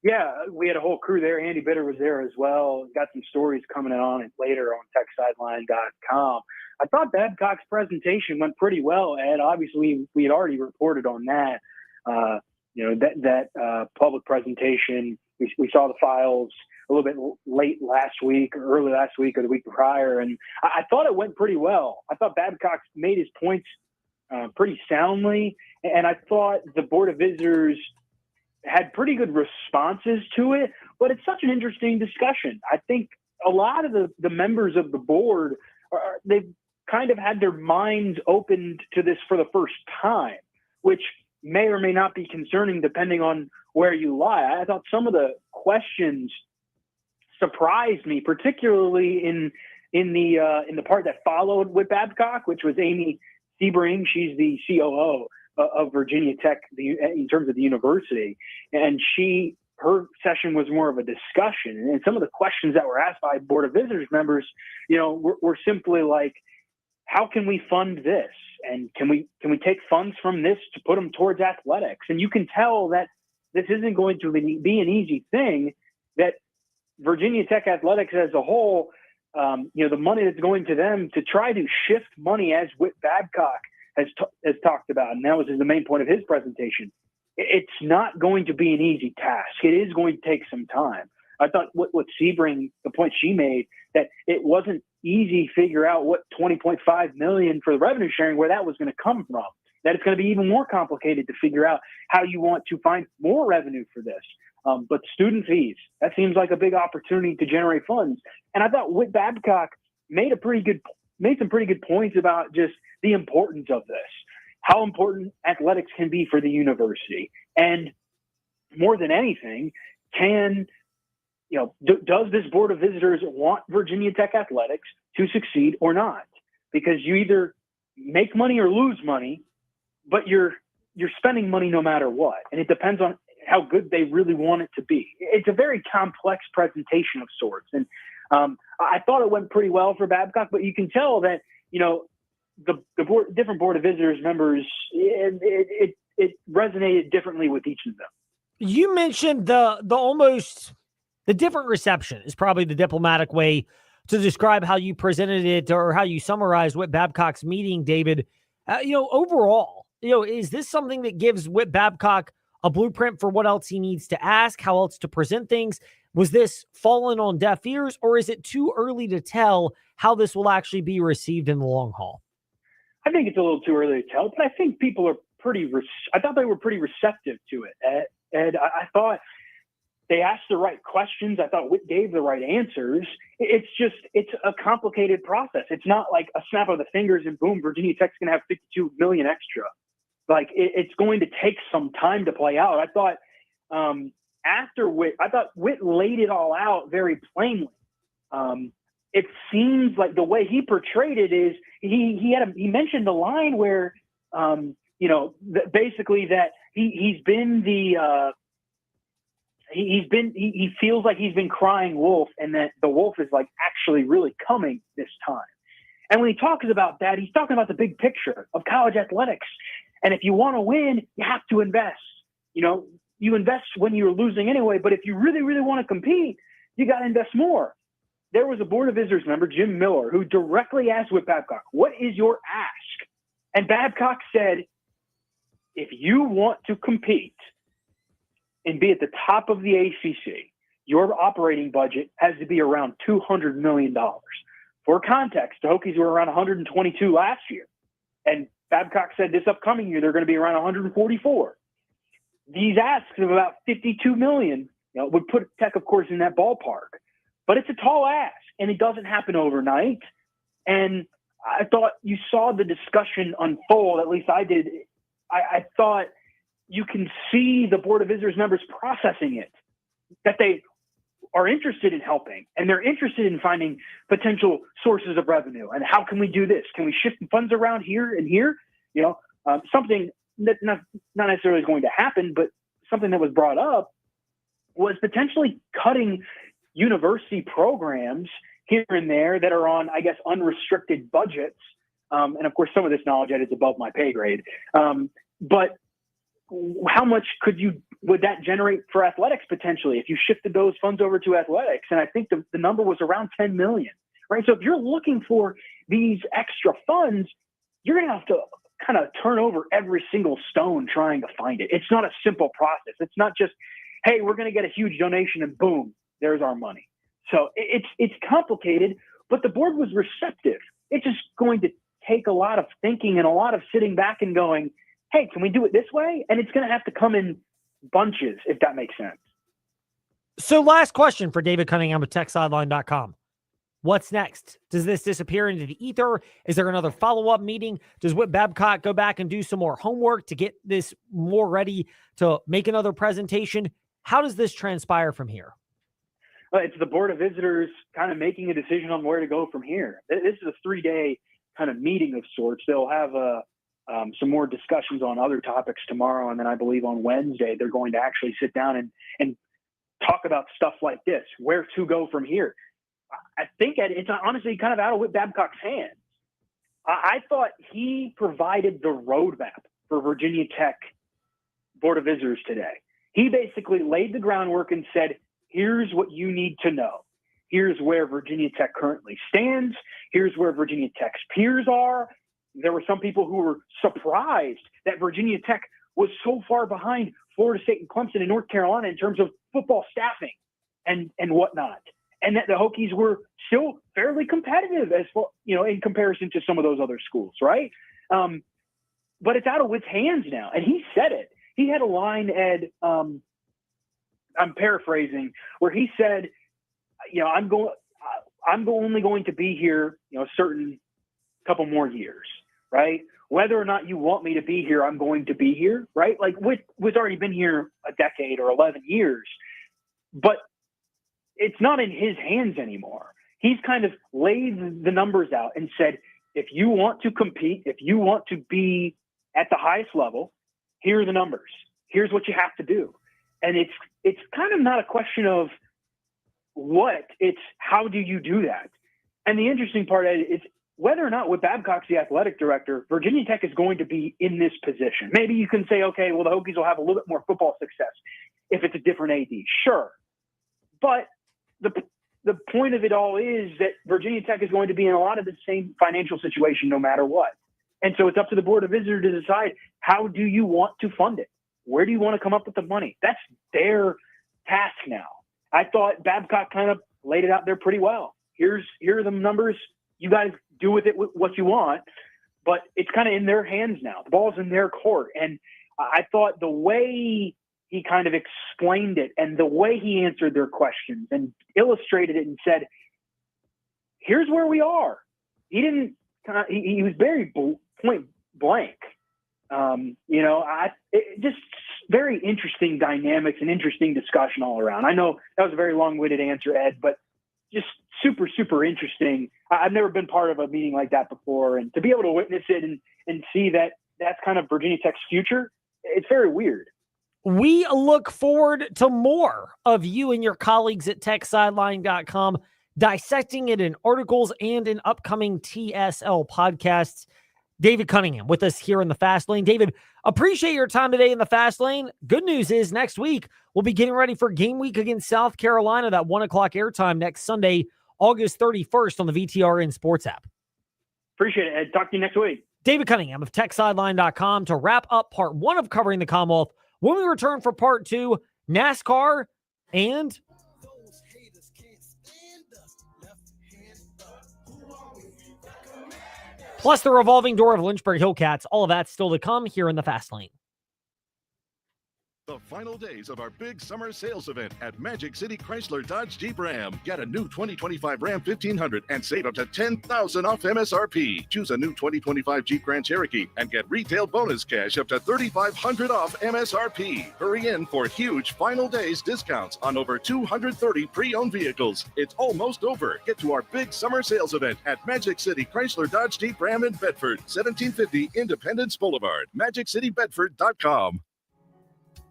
Yeah, we had a whole crew there. Andy Bitter was there as well. Got some stories coming on it later on TechSideline.com. I thought Babcock's presentation went pretty well, Ed. Obviously, we had already reported on that. That public presentation. We saw the files a little bit late last week, or early last week, or the week prior, and I thought it went pretty well. I thought Babcock made his points pretty soundly, and I thought the Board of Visitors had pretty good responses to it. But it's such an interesting discussion. I think a lot of the members of the board they've kind of had their minds opened to this for the first time, which may or may not be concerning depending on where you lie. I thought some of the questions surprised me, particularly in the part that followed with Babcock, which was Amy Sebring. She's the COO of Virginia Tech in terms of the university, and her session was more of a discussion. And some of the questions that were asked by Board of Visitors members, were simply like, how can we fund this? And can we take funds from this to put them towards athletics? And you can tell that this isn't going to be an easy thing, that Virginia Tech athletics as a whole, the money that's going to them to try to shift money, as Whit Babcock has talked about, and that was the main point of his presentation. It's not going to be an easy task. It is going to take some time. I thought what Sebring, the point she made, that it wasn't easy to figure out what $20.5 million for the revenue sharing, where that was going to come from. That it's going to be even more complicated to figure out how you want to find more revenue for this. But student fees, that seems like a big opportunity to generate funds. And I thought Whit Babcock made some pretty good points about just the importance of this, how important athletics can be for the university. And more than anything, does this Board of Visitors want Virginia Tech athletics to succeed or not? Because you either make money or lose money, but you're spending money no matter what. And it depends on how good they really want it to be. It's a very complex presentation of sorts. And I thought it went pretty well for Babcock, but you can tell that, the different Board of Visitors members, it resonated differently with each of them. You mentioned the different reception is probably the diplomatic way to describe how you presented it, or how you summarized Whit Babcock's meeting, David. Overall, is this something that gives Whit Babcock a blueprint for what else he needs to ask, how else to present things? Was this fallen on deaf ears, or is it too early to tell how this will actually be received in the long haul? I think it's a little too early to tell, but I think people are I thought they were pretty receptive to it. And I thought they asked the right questions. I thought Whit gave the right answers. It's a complicated process. It's not like a snap of the fingers and boom, Virginia Tech's going to have $52 million extra. Like it's going to take some time to play out. I thought after Whit, Whit laid it all out very plainly. It seems like the way he portrayed it is he mentioned the line where basically that he feels like he's been crying wolf, and that the wolf is like actually really coming this time. And when he talks about that, he's talking about the big picture of college athletics. And if you want to win, you have to invest. You invest when you're losing anyway, but if you really, really want to compete, you got to invest more. There was a Board of Visitors member, Jim Miller, who directly asked Whit Babcock, what is your ask? And Babcock said, if you want to compete and be at the top of the ACC, your operating budget has to be around $200 million. For context, the Hokies were around 122 last year. And Babcock said this upcoming year, they're going to be around 144. These asks of about $52 million, would put Tech, of course, in that ballpark. But it's a tall ask, and it doesn't happen overnight. And I thought you saw the discussion unfold, at least I did. I thought you can see the Board of Visitors members processing it, that they are interested in helping, and they're interested in finding potential sources of revenue. And how can we do this? Can we shift funds around here and here? Something that not necessarily is going to happen, but something that was brought up was potentially cutting university programs here and there that are on, I guess, unrestricted budgets. And of course, some of this knowledge is above my pay grade. But how much would that generate for athletics potentially if you shifted those funds over to athletics? And I think the number was around 10 million, right? So if you're looking for these extra funds, you're going to have to kind of turn over every single stone trying to find it. It's not a simple process. It's not just, hey, we're going to get a huge donation and boom, there's our money. So it's complicated, but the board was receptive. It's just going to take a lot of thinking and a lot of sitting back and going, hey, can we do it this way? And it's going to have to come in bunches, if that makes sense. So last question for David Cunningham of TechSideline.com. What's next? Does this disappear into the ether? Is there another follow-up meeting? Does Whit Babcock go back and do some more homework to get this more ready to make another presentation? How does this transpire from here? It's the Board of Visitors kind of making a decision on where to go from here. This is a 3-day kind of meeting of sorts. They'll have some more discussions on other topics tomorrow, and then I believe on Wednesday they're going to actually sit down and talk about stuff like this, where to go from here. I think it's honestly kind of out of Whit Babcock's hands. I thought he provided the roadmap for Virginia Tech Board of Visitors today. He basically laid the groundwork and said, here's what you need to know. Here's where Virginia Tech currently stands. Here's where Virginia Tech's peers are. There were some people who were surprised that Virginia Tech was so far behind Florida State and Clemson and North Carolina in terms of football staffing and whatnot. And that the Hokies were still fairly competitive as far, in comparison to some of those other schools, right? But it's out of Whit's hands now. And he said it. He had a line, Ed, I'm paraphrasing, where he said, I'm only going to be here, a certain couple more years, right? Whether or not you want me to be here, I'm going to be here, right? Like Whit's already been here a decade or 11 years, but it's not in his hands anymore. He's kind of laid the numbers out and said, if you want to compete, if you want to be at the highest level, here are the numbers. Here's what you have to do. And it's kind of not a question of what, it's how do you do that? And the interesting part is whether or not with Babcock's the athletic director, Virginia Tech is going to be in this position. Maybe you can say, okay, well, the Hokies will have a little bit more football success if it's a different AD. Sure. But the point of it all is that Virginia Tech is going to be in a lot of the same financial situation no matter what. And so it's up to the Board of Visitors to decide, how do you want to fund it? Where do you want to come up with the money? That's their task now. I thought Babcock kind of laid it out there pretty well. Here are the numbers. You guys do with it what you want, but it's kind of in their hands now. The ball's in their court. And I thought the way he kind of explained it and the way he answered their questions and illustrated it and said, here's where we are. He didn't he was very point blank. Just very interesting dynamics and interesting discussion all around. I know that was a very long-winded answer, Ed, but just super, super interesting. I've never been part of a meeting like that before. And to be able to witness it and see that that's kind of Virginia Tech's future, it's very weird. We look forward to more of you and your colleagues at TechSideline.com dissecting it in articles and in upcoming TSL podcasts. David Cunningham with us here in the Fast Lane. David, appreciate your time today in the Fast Lane. Good news is next week we'll be getting ready for game week against South Carolina, that 1 o'clock airtime next Sunday, August 31st on the VTRN Sports app. Appreciate it, Ed. Talk to you next week. David Cunningham of TechSideline.com to wrap up part 1 of covering the Commonwealth. When we return for part 2, NASCAR and plus the revolving door of Lynchburg Hillcats. All of that's still to come here in the Fast Lane. The final days of our big summer sales event at Magic City Chrysler Dodge Jeep Ram. Get a new 2025 Ram 1500 and save up to $10,000 off MSRP. Choose a new 2025 Jeep Grand Cherokee and get retail bonus cash up to $3,500 off MSRP. Hurry in for huge final days discounts on over 230 pre-owned vehicles. It's almost over. Get to our big summer sales event at Magic City Chrysler Dodge Jeep Ram in Bedford, 1750 Independence Boulevard. MagicCityBedford.com.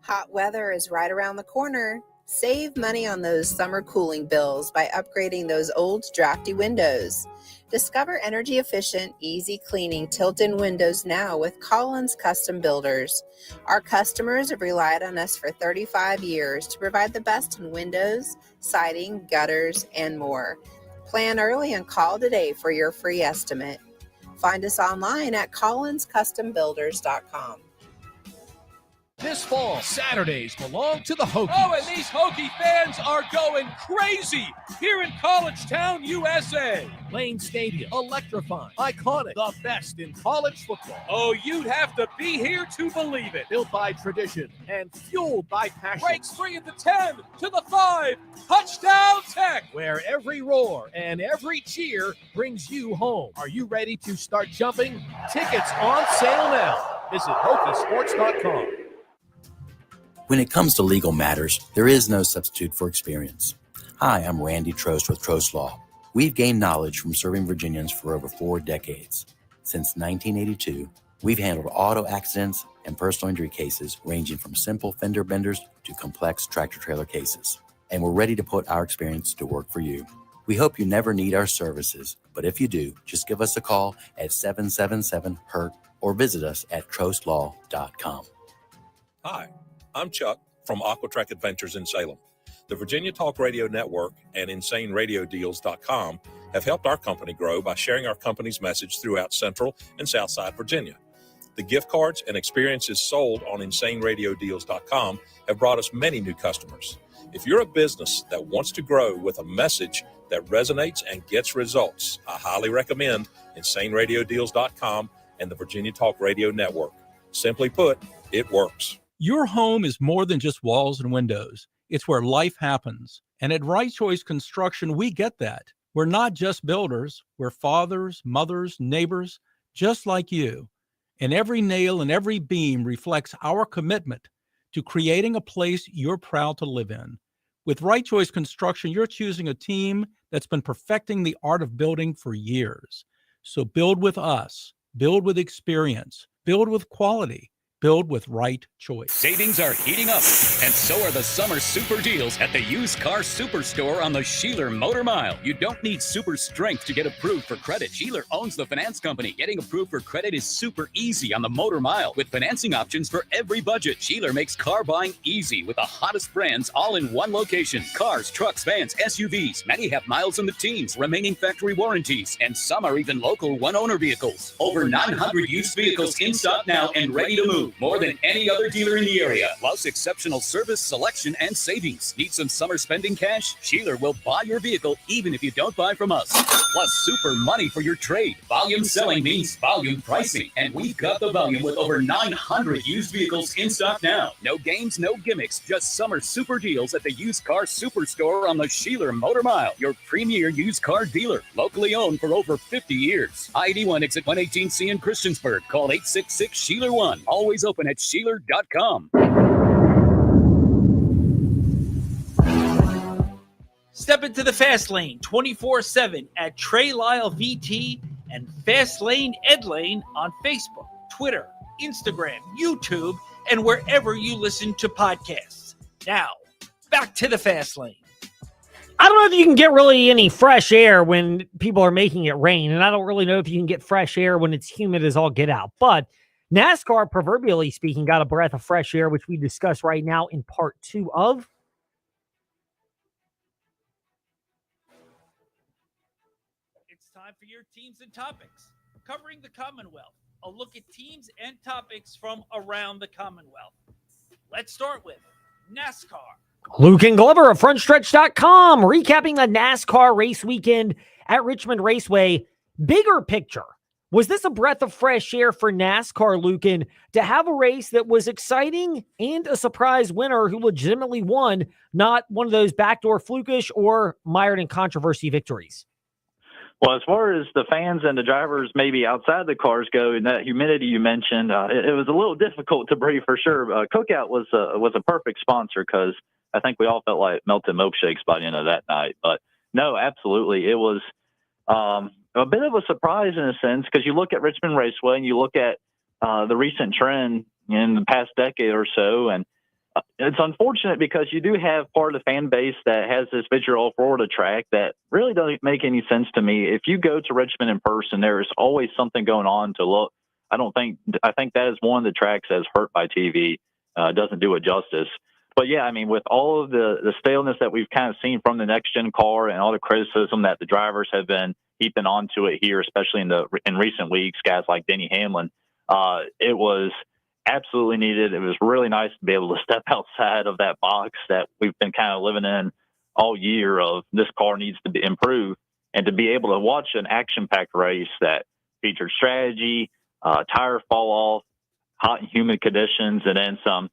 Hot weather is right around the corner. Save money on those summer cooling bills by upgrading those old drafty windows. Discover energy-efficient, easy cleaning tilt-in windows now with Collins Custom Builders. Our customers have relied on us for 35 years to provide the best in windows, siding, gutters, and more. Plan early and call today for your free estimate. Find us online at collinscustombuilders.com. This fall, Saturdays belong to the Hokies. Oh, and these Hokie fans are going crazy here in College Town, USA. Lane Stadium, electrifying, iconic, the best in college football. Oh, you'd have to be here to believe it. Built by tradition and fueled by passion. Breaks free at the 10, to the 5, touchdown Tech. Where every roar and every cheer brings you home. Are you ready to start jumping? Tickets on sale now. Visit Hokiesports.com. When it comes to legal matters, there is no substitute for experience. Hi, I'm Randy Trost with Trost Law. We've gained knowledge from serving Virginians for over 4 decades. Since 1982, we've handled auto accidents and personal injury cases ranging from simple fender benders to complex tractor-trailer cases. And we're ready to put our experience to work for you. We hope you never need our services, but if you do, just give us a call at 777-HURT or visit us at trostlaw.com. Hi, I'm Chuck from Aquatrack Adventures in Salem. The Virginia Talk Radio Network and InsaneRadioDeals.com have helped our company grow by sharing our company's message throughout Central and Southside Virginia. The gift cards and experiences sold on InsaneRadioDeals.com have brought us many new customers. If you're a business that wants to grow with a message that resonates and gets results, I highly recommend InsaneRadioDeals.com and the Virginia Talk Radio Network. Simply put, it works. Your home is more than just walls and windows. It's where life happens. And at Right Choice Construction, we get that. We're not just builders. We're fathers, mothers, neighbors, just like you. And every nail and every beam reflects our commitment to creating a place you're proud to live in. With Right Choice Construction, you're choosing a team that's been perfecting the art of building for years. So build with us. Build with experience. Build with quality. Build with Right Choice. Savings are heating up, and so are the summer super deals at the Used Car Superstore on the Sheeler Motor Mile. You don't need super strength to get approved for credit. Sheeler owns the finance company. Getting approved for credit is super easy on the Motor Mile with financing options for every budget. Sheeler makes car buying easy with the hottest brands all in one location. Cars, trucks, vans, SUVs. Many have miles in the teens, remaining factory warranties, and some are even local one-owner vehicles. Over 900 used vehicles in stock now and ready to move. More than any other dealer in the area. Plus exceptional service, selection, and savings. Need some summer spending cash? Sheeler will buy your vehicle even if you don't buy from us. Plus super money for your trade. Volume selling means volume pricing. And we've got the volume with over 900 used vehicles in stock now. No games, no gimmicks. Just summer super deals at the Used Car Superstore on the Sheeler Motor Mile. Your premier used car dealer. Locally owned for over 50 years. I-81 exit 118C in Christiansburg. Call 866-SHEELER1. Always open at Sheeler.com. Step into the Fast Lane 24/7 at Trey Lyle VT and Fast Lane Ed Lane on Facebook, Twitter, Instagram, YouTube, and wherever you listen to podcasts. Now, back to the Fast Lane. I don't know if you can get really any fresh air when people are making it rain, and I don't really know if you can get fresh air when it's humid as all get out, but NASCAR, proverbially speaking, got a breath of fresh air, which we discuss right now in part 2 of. It's time for your teams and topics. Covering the Commonwealth. A look at teams and topics from around the Commonwealth. Let's start with NASCAR. Luke and Glover of FrontStretch.com recapping the NASCAR race weekend at Richmond Raceway. Bigger picture. Was this a breath of fresh air for NASCAR, Lucan, to have a race that was exciting and a surprise winner who legitimately won, not one of those backdoor flukish or mired in controversy victories? Well, as far as the fans and the drivers maybe outside the cars go, and that humidity you mentioned, it was a little difficult to breathe for sure. Cookout was a perfect sponsor because I think we all felt like melted milkshakes by the end of that night. But no, absolutely. It was a bit of a surprise in a sense because you look at Richmond Raceway and you look at the recent trend in the past decade or so, and It's unfortunate because you do have part of the fan base that has this vitriol Florida track that really doesn't make any sense to me. If you go to Richmond in person, there's always something going on to look. I think that is one of the tracks that's hurt by TV. Doesn't do it justice. But yeah, I mean, with all of the staleness that we've kind of seen from the next gen car and all the criticism that the drivers have been heaping onto it here, especially in recent weeks, guys like Denny Hamlin, it was absolutely needed. It was really nice to be able to step outside of that box that we've been kind of living in all year of this car needs to be improved, and to be able to watch an action-packed race that featured strategy, tire fall off, hot and humid conditions, and then some,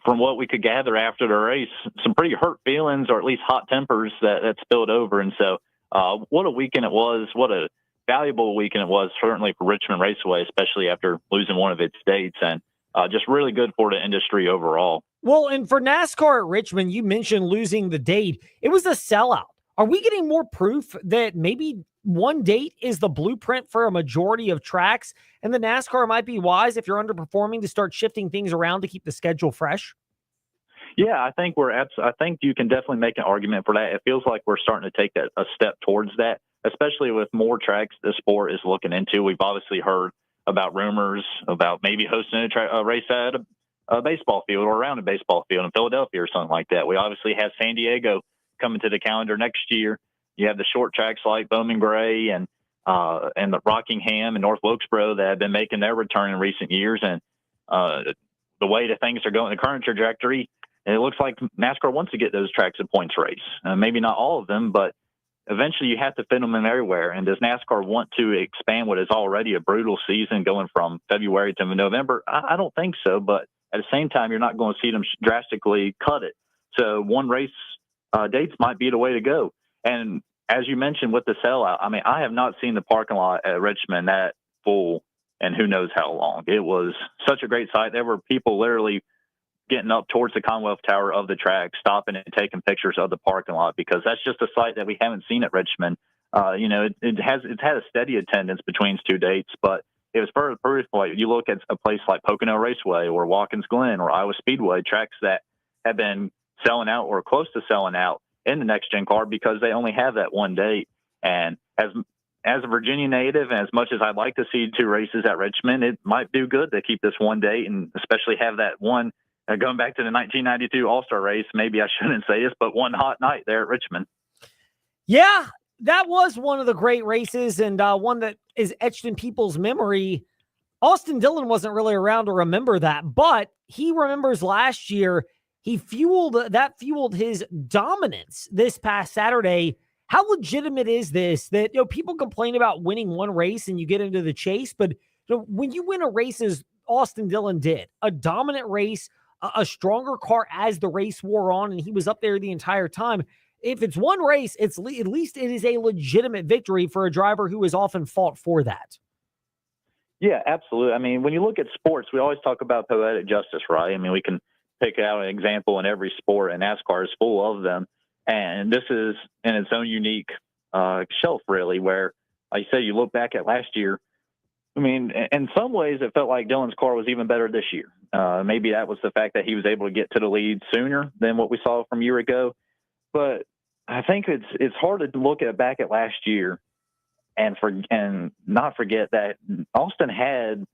from what we could gather after the race, some pretty hurt feelings or at least hot tempers that spilled over. And so what a weekend it was. What a valuable weekend it was, certainly for Richmond Raceway, especially after losing one of its dates, and just really good for the industry overall. Well, and for NASCAR at Richmond, you mentioned losing the date. It was a sellout. Are we getting more proof that maybe one date is the blueprint for a majority of tracks, and the NASCAR might be wise, if you're underperforming, to start shifting things around to keep the schedule fresh? Yeah, I think I think you can definitely make an argument for that. It feels like we're starting to take a step towards that, especially with more tracks the sport is looking into. We've obviously heard about rumors about maybe hosting a race at a baseball field or around a baseball field in Philadelphia or something like that. We obviously have San Diego coming to the calendar next year. You have the short tracks like Bowman Gray and the Rockingham and North Wilkesboro that have been making their return in recent years. And the way that things are going, the current trajectory, and it looks like NASCAR wants to get those tracks at points race. Maybe not all of them, but eventually you have to fit them in everywhere. And does NASCAR want to expand what is already a brutal season going from February to November? I don't think so. But at the same time, you're not going to see them drastically cut it. So one race dates might be the way to go. And as you mentioned with the sellout, I mean, I have not seen the parking lot at Richmond that full and who knows how long. It was such a great sight. There were people literally getting up towards the Commonwealth Tower of the track, stopping and taking pictures of the parking lot, because that's just a sight that we haven't seen at Richmond. It's had a steady attendance between two dates, but it was further proof. Like you look at a place like Pocono Raceway or Watkins Glen or Iowa Speedway, tracks that have been selling out or close to selling out in the next gen car because they only have that one date. And as a Virginia native, and as much as I'd like to see two races at Richmond, it might do good to keep this one date and especially have that one. Going back to the 1992 All-Star race, maybe I shouldn't say this, but one hot night there at Richmond. Yeah, that was one of the great races, and one that is etched in people's memory. Austin Dillon wasn't really around to remember that, but he remembers last year. He fueled his dominance this past Saturday. How legitimate is this that people complain about winning one race and you get into the chase, but when you win a race as Austin Dillon did, a dominant race, a stronger car as the race wore on, and he was up there the entire time. If it's one race, at least it is a legitimate victory for a driver who has often fought for that. Yeah, absolutely. I mean, when you look at sports, we always talk about poetic justice, right? I mean, we can pick out an example in every sport, and NASCAR is full of them. And this is in its own unique shelf, really, where, like you said, you look back at last year. I mean, in some ways, it felt like Dillon's car was even better this year. Maybe that was the fact that he was able to get to the lead sooner than what we saw from a year ago. But I think it's hard to look back at last year and not forget that Austin had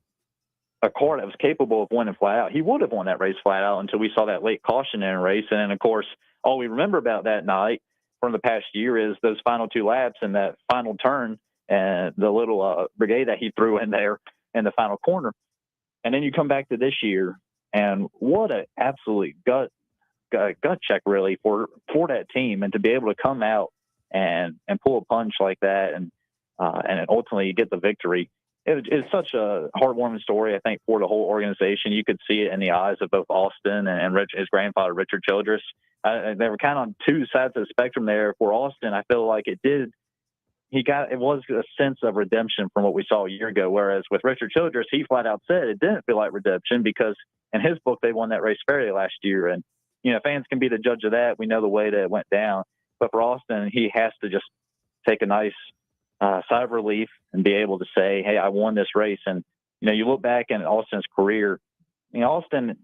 a car that was capable of winning flat out. He would have won that race flat out until we saw that late caution in a race. And then, of course, all we remember about that night from the past year is those final two laps and that final turn and the little brigade that he threw in there in the final corner. And then you come back to this year, and what an absolute gut check, really, for that team, and to be able to come out and pull a punch like that and ultimately get the victory. It's such a heartwarming story, I think, for the whole organization. You could see it in the eyes of both Austin and his grandfather, Richard Childress. They were kind of on two sides of the spectrum there. For Austin, I feel like it was a sense of redemption from what we saw a year ago. Whereas with Richard Childress, he flat out said it didn't feel like redemption because in his book, they won that race fairly last year. And, fans can be the judge of that. We know the way that it went down. But for Austin, he has to just take a nice sigh of relief and be able to say, hey, I won this race. And, you look back in Austin's career, Austin,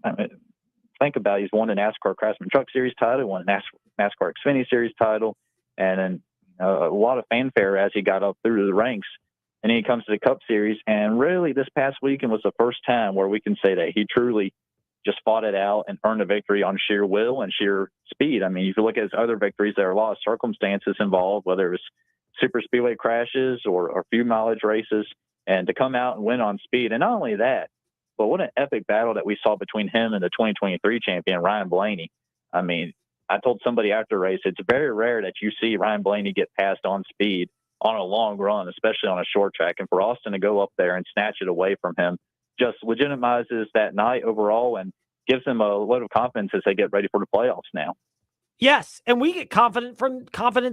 think about it, he's won the NASCAR Craftsman Truck Series title, won the NASCAR Xfinity Series title, and then a lot of fanfare as he got up through the ranks. And then he comes to the Cup Series, and really this past weekend was the first time where we can say that he truly just fought it out and earned a victory on sheer will and sheer speed. I mean, if you look at his other victories, there are a lot of circumstances involved, whether it was super speedway crashes or few mileage races, and to come out and win on speed. And not only that, but what an epic battle that we saw between him and the 2023 champion, Ryan Blaney. I mean, I told somebody after the race, it's very rare that you see Ryan Blaney get passed on speed on a long run, especially on a short track. And for Austin to go up there and snatch it away from him just legitimizes that night overall and gives them a lot of confidence as they get ready for the playoffs now. Yes, and we get confidence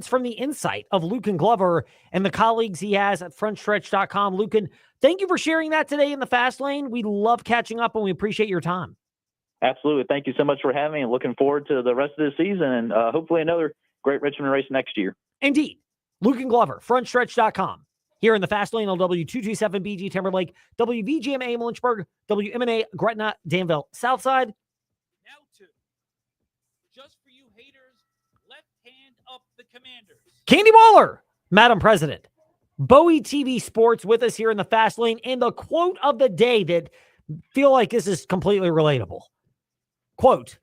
from the insight of Luken Glover and the colleagues he has at frontstretch.com. Luken, thank you for sharing that today in the Fast Lane. We love catching up, and we appreciate your time. Absolutely. Thank you so much for having me, and looking forward to the rest of the season and hopefully another great Richmond race next year. Indeed. Luken Glover, frontstretch.com. Here in the Fast Lane on W227BG Timberlake, WVGM Lynchburg, WMNA Gretna, Danville, Southside. Now to just for you haters, left hand up the Commanders. Candy Waller, Madam President. Bowie TV Sports with us here in the Fast Lane. And the quote of the day that feel like this is completely relatable. Quote,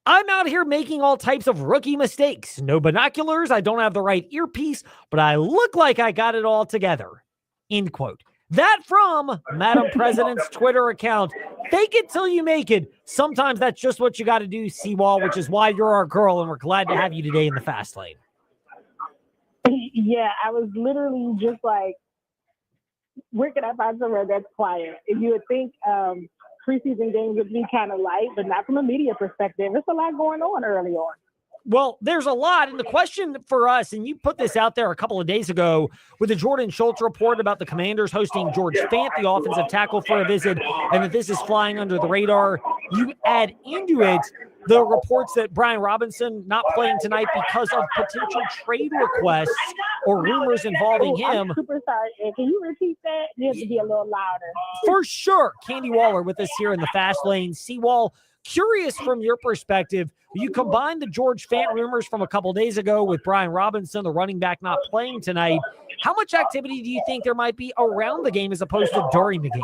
I'm out here making all types of rookie mistakes. No binoculars. I don't have the right earpiece, but I look like I got it all together. End quote. That from Madam President's Twitter account. Fake it till you make it. Sometimes that's just what you got to do, Seawall, which is why you're our girl, and we're glad to have you today in the Fast Lane. Yeah, I was literally just like, where can I find somewhere that's quiet? If you would think preseason games would be kind of light, but not from a media perspective. There's a lot going on early on. Well, there's a lot. And the question for us, and you put this out there a couple of days ago with the Jordan Schultz report about the Commanders hosting George Fant, the offensive tackle, for a visit, and that this is flying under the radar. You add into it the reports that Brian Robinson not playing tonight because of potential trade requests or rumors involving him. I'm super sorry. Can you repeat that? You have to be a little louder. For sure. Candy Waller with us here in the Fast Lane. Seawall, curious from your perspective, you combine the George Fant rumors from a couple days ago with Brian Robinson, the running back, not playing tonight. How much activity do you think there might be around the game as opposed to during the game?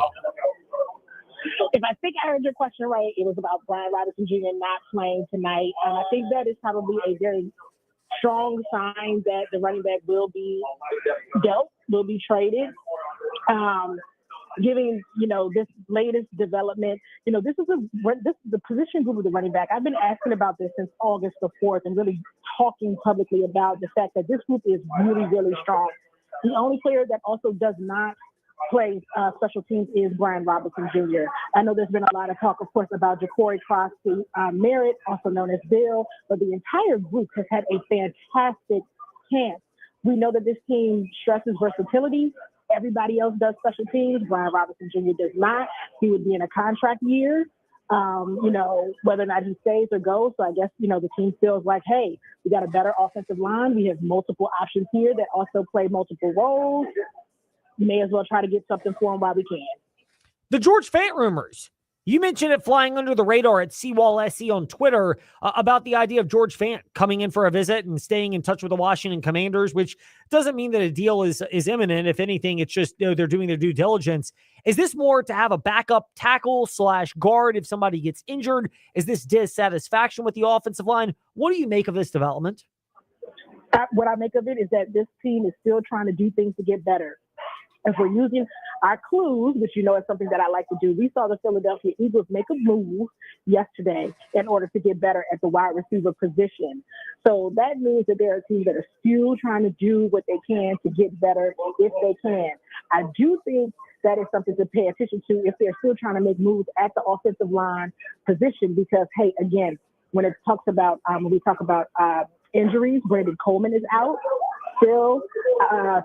If I think I heard your question right, it was about Brian Robinson Jr. not playing tonight. And I think that is probably a very strong sign that the running back will be dealt, will be traded. Giving, this latest development, this is the position group of the running back. I've been asking about this since August the 4th and really talking publicly about the fact that this group is really, really strong. The only player that also does not play special teams is Brian Robinson Jr. I know there's been a lot of talk, of course, about Ja'Cory Crosby Merritt, also known as Bill, but the entire group has had a fantastic camp. We know that this team stresses versatility. Everybody else does special teams. Brian Robinson Jr. does not. He would be in a contract year, whether or not he stays or goes. So I guess, the team feels like, hey, we got a better offensive line. We have multiple options here that also play multiple roles. We may as well try to get something for him while we can. The George Fant rumors. You mentioned it flying under the radar at Seawall SC on Twitter about the idea of George Fant coming in for a visit and staying in touch with the Washington Commanders, which doesn't mean that a deal is imminent. If anything, it's just they're doing their due diligence. Is this more to have a backup tackle / guard if somebody gets injured? Is this dissatisfaction with the offensive line? What do you make of this development? What I make of it is that this team is still trying to do things to get better. If we're using our clues, which is something that I like to do, we saw the Philadelphia Eagles make a move yesterday in order to get better at the wide receiver position. So that means that there are teams that are still trying to do what they can to get better if they can. I do think that is something to pay attention to if they're still trying to make moves at the offensive line position because, hey, again, when we talk about injuries, Brandon Coleman is out. Still,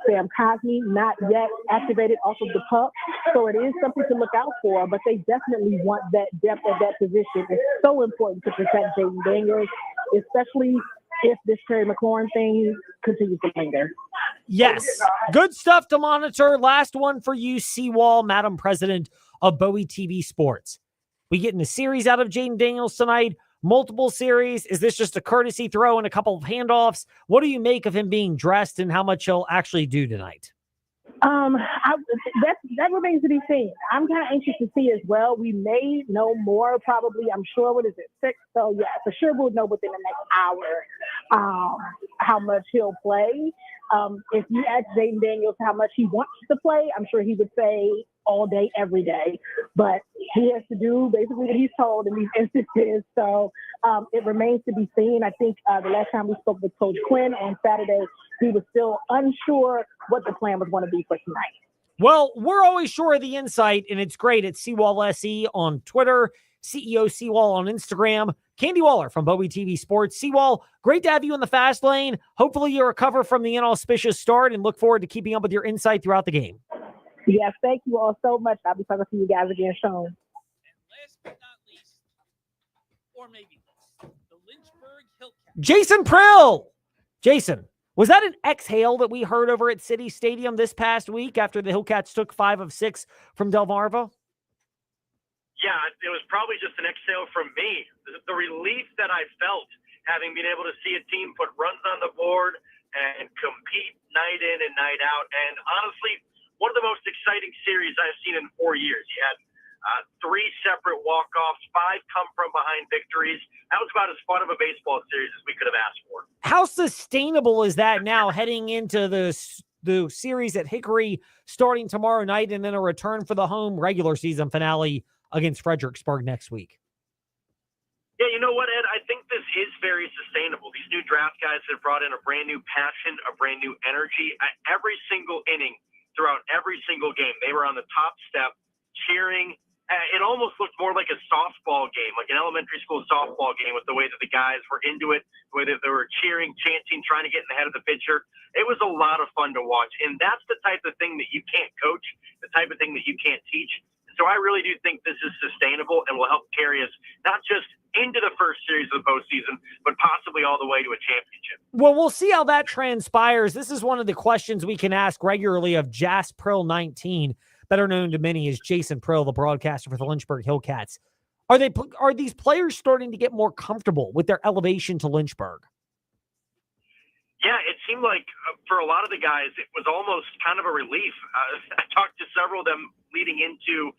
Sam Cosmi not yet activated off of the pup. So it is something to look out for, but they definitely want that depth at that position. It's so important to protect Jaden Daniels, especially if this Terry McLaurin thing continues to linger. Yes. Good stuff to monitor. Last one for you, Seawall, Madam President of Bowie TV Sports. We getting a series out of Jaden Daniels tonight? Multiple series? Is this just a courtesy throw and a couple of handoffs? What do you make of him being dressed and how much he'll actually do tonight? That remains to be seen. I'm kind of anxious to see as well. We may know more probably. I'm sure, what is it, 6? So, yeah, for sure we'll know within the next hour how much he'll play. If you ask Jaden Daniels how much he wants to play, I'm sure he would say all day, every day. But he has to do basically what he's told in these instances. So it remains to be seen. I think the last time we spoke with Coach Quinn on Saturday, he was still unsure what the plan was going to be for tonight. Well, we're always sure of the insight, and it's great at Seawall SE on Twitter, CEO Seawall on Instagram. Candy Waller from Bowie TV Sports. Seawall, great to have you in the fast lane. Hopefully you recover from the inauspicious start and look forward to keeping up with your insight throughout the game. Yes, thank you all so much. I'll be talking to you guys again soon. And last but not least, or maybe least, the Lynchburg Hillcats. Jason Prill! Jason, was that an exhale that we heard over at City Stadium this past week after the Hillcats took 5 of 6 from Delmarva? Yeah, it was probably just an exhale from me. The relief that I felt having been able to see a team put runs on the board and compete night in and night out. And honestly, one of the most exciting series I've seen in 4 years. You had 3 separate walk-offs, 5 come-from-behind victories. That was about as fun of a baseball series as we could have asked for. How sustainable is that now heading into the series at Hickory starting tomorrow night and then a return for the home regular season finale against Fredericksburg next week? Yeah, you know what, Ed? I think this is very sustainable. These new draft guys have brought in a brand new passion, a brand new energy. At every single inning, throughout every single game, they were on the top step cheering. It almost looked more like a softball game, like an elementary school softball game, with the way that the guys were into it, the way that they were cheering, chanting, trying to get in the head of the pitcher. It was a lot of fun to watch. And that's the type of thing that you can't coach, the type of thing that you can't teach. So I really do think this is sustainable and will help carry us not just into the first series of the postseason, but possibly all the way to a championship. Well, we'll see how that transpires. This is one of the questions we can ask regularly of Jas Prill 19, better known to many as Jason Prill, the broadcaster for the Lynchburg Hillcats. Are these players starting to get more comfortable with their elevation to Lynchburg? Yeah, it seemed like for a lot of the guys, it was almost kind of a relief. I talked to several of them leading into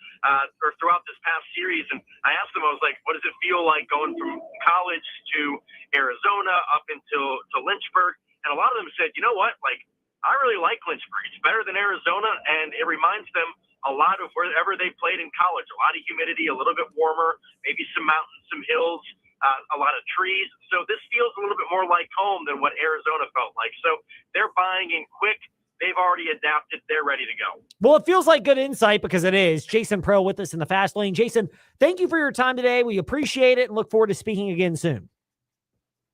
or throughout this past series, and I asked them, I was like, what does it feel like going from college to Arizona up until Lynchburg? And a lot of them said, you know what, like, I really like Lynchburg. It's better than Arizona, and it reminds them a lot of wherever they played in college. A lot of humidity, a little bit warmer, maybe some mountains, some hills. A lot of trees. So this feels a little bit more like home than what Arizona felt like. So they're buying in quick. They've already adapted. They're ready to go. Well, it feels like good insight because it is. Jason Prill with us in the fast lane. Jason, thank you for your time today. We appreciate it and look forward to speaking again soon.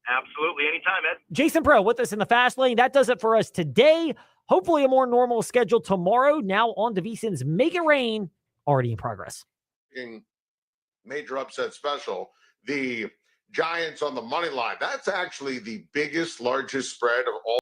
Absolutely. Anytime, Ed. Jason Prill with us in the fast lane. That does it for us today. Hopefully a more normal schedule tomorrow. Now on to VSiN's Make It Rain, already in progress. Major upset special. The Giants on the money line. That's actually the biggest, largest spread of all.